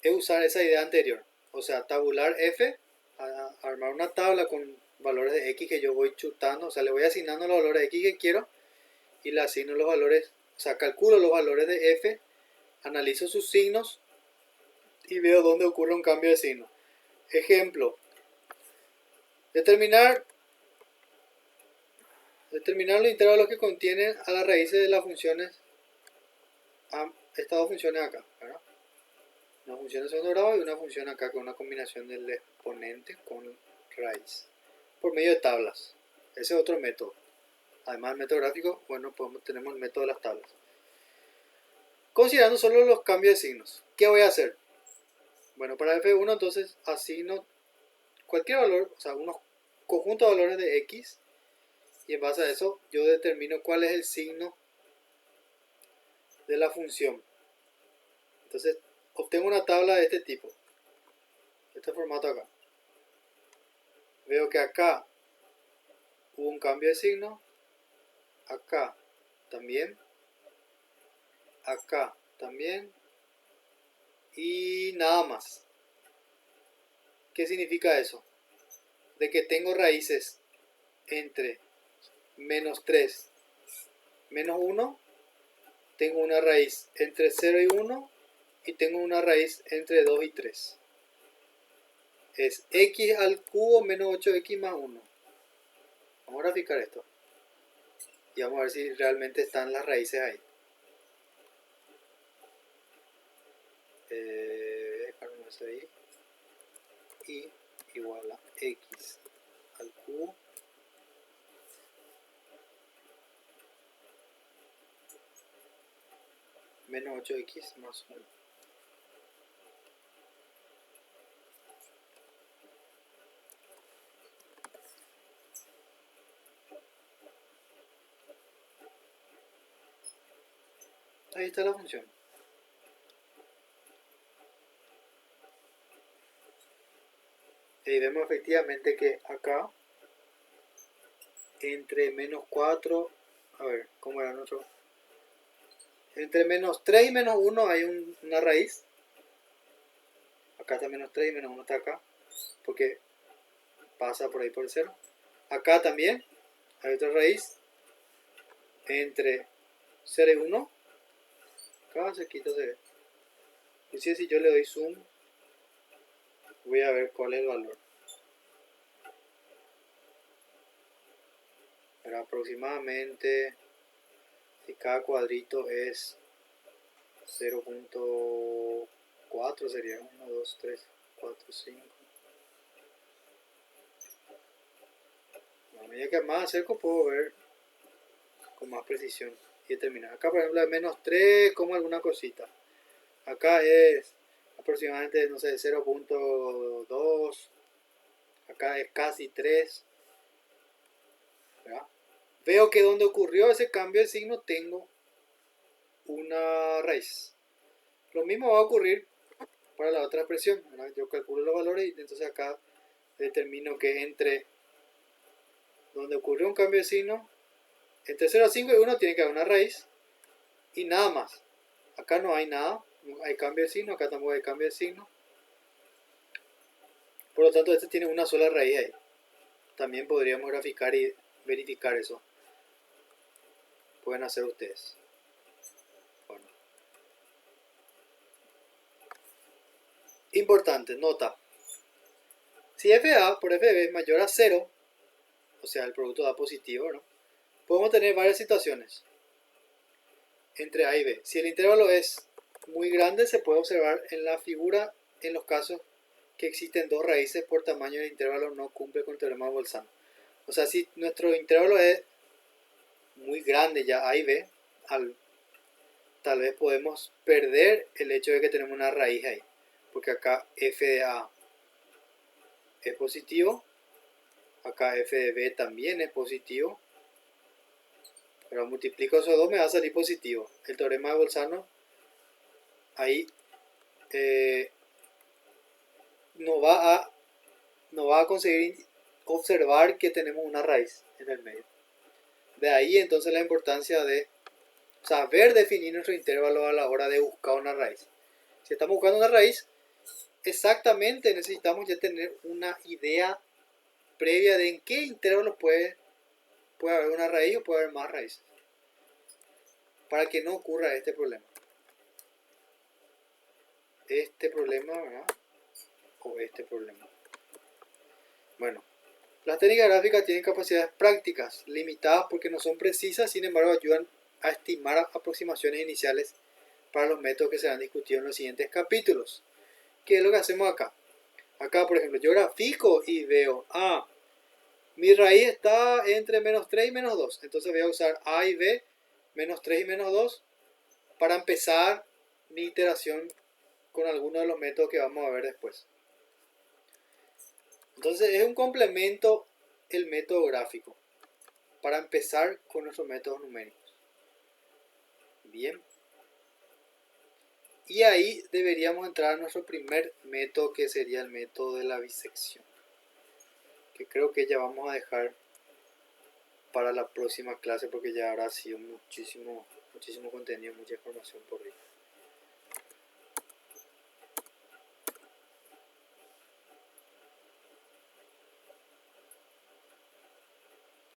es usar esa idea anterior. O sea, tabular f, armar una tabla con valores de x que yo voy chutando, o sea, le voy asignando los valores de x que quiero y le asigno los valores, o sea, calculo los valores de f, analizo sus signos y veo dónde ocurre un cambio de signo. Ejemplo, determinar los intervalos que contienen a las raíces de las funciones, estas dos funciones acá, ¿verdad? Una función de segundo grado y una función acá con una combinación del exponente con raíz, por medio de tablas. Ese es otro método. Además del método gráfico, bueno, tenemos el método de las tablas. Considerando solo los cambios de signos, ¿qué voy a hacer? Bueno, para f1 entonces asigno cualquier valor, o sea, unos conjuntos de valores de x, y en base a eso yo determino cuál es el signo de la función. Entonces obtengo una tabla de este tipo, este formato acá. Veo que acá hubo un cambio de signo, acá también, acá también, y nada más. ¿Qué significa eso? De que tengo raíces entre menos 3, menos 1, tengo una raíz entre 0 y 1, y tengo una raíz entre 2 y 3. Es x al cubo menos 8x más 1. Vamos a graficar esto. Y vamos a ver si realmente están las raíces ahí. Ahí. Y igual a x al cubo menos 8x más 1. Ahí está la función. Y vemos efectivamente que acá entre menos 4, a ver, ¿cómo era nuestro? Entre menos 3 y menos 1 hay una raíz. Acá está menos 3 y menos 1 está acá, porque pasa por ahí por el 0. Acá también hay otra raíz entre 0 y 1. Acá cerquita se ve. Inclusive si yo le doy zoom, voy a ver cuál es el valor. Pero aproximadamente, si cada cuadrito es 0.4 sería 1, 2, 3, 4, 5. A medida que más acerco puedo ver con más precisión y determinar. Acá por ejemplo es menos 3 como alguna cosita. Acá es aproximadamente, no sé, 0.2. Acá es casi 3. ¿Verdad? Veo que donde ocurrió ese cambio de signo tengo una raíz. Lo mismo va a ocurrir para la otra expresión, ¿verdad? Yo calculo los valores y entonces acá determino que entre donde ocurrió un cambio de signo, entre 0, 5 y 1 tiene que haber una raíz y nada más. Acá no hay nada, no hay cambio de signo, acá tampoco hay cambio de signo. Por lo tanto, este tiene una sola raíz ahí. También podríamos graficar y verificar eso. Pueden hacer ustedes. Bueno. Importante, nota. Si FA por FB es mayor a 0, o sea, el producto da positivo, ¿no? Podemos tener varias situaciones entre A y B. Si el intervalo es muy grande, se puede observar en la figura en los casos que existen dos raíces por tamaño del intervalo no cumple con el teorema de Bolzano. O sea, si nuestro intervalo es muy grande ya A y B, tal vez podemos perder el hecho de que tenemos una raíz ahí. Porque acá f de A es positivo, acá f de B también es positivo. Pero multiplico esos dos, me va a salir positivo. El teorema de Bolzano ahí no va a conseguir observar que tenemos una raíz en el medio. De ahí entonces la importancia de saber definir nuestro intervalo a la hora de buscar una raíz. Si estamos buscando una raíz, exactamente necesitamos ya tener una idea previa de en qué intervalos puede haber una raíz o puede haber más raíces, para que no ocurra este problema. ¿Verdad? O este problema. Bueno, las técnicas gráficas tienen capacidades prácticas limitadas porque no son precisas, sin embargo ayudan a estimar aproximaciones iniciales para los métodos que serán discutidos en los siguientes capítulos. ¿Qué es lo que hacemos acá? Acá, por ejemplo, yo grafico y veo, mi raíz está entre menos 3 y menos 2. Entonces voy a usar A y B, menos 3 y menos 2, para empezar mi iteración con alguno de los métodos que vamos a ver después. Entonces es un complemento el método gráfico para empezar con nuestros métodos numéricos. Bien. Y ahí deberíamos entrar a nuestro primer método, que sería el método de la bisección, que creo que ya vamos a dejar para la próxima clase porque ya habrá sido muchísimo contenido, mucha información por ahí.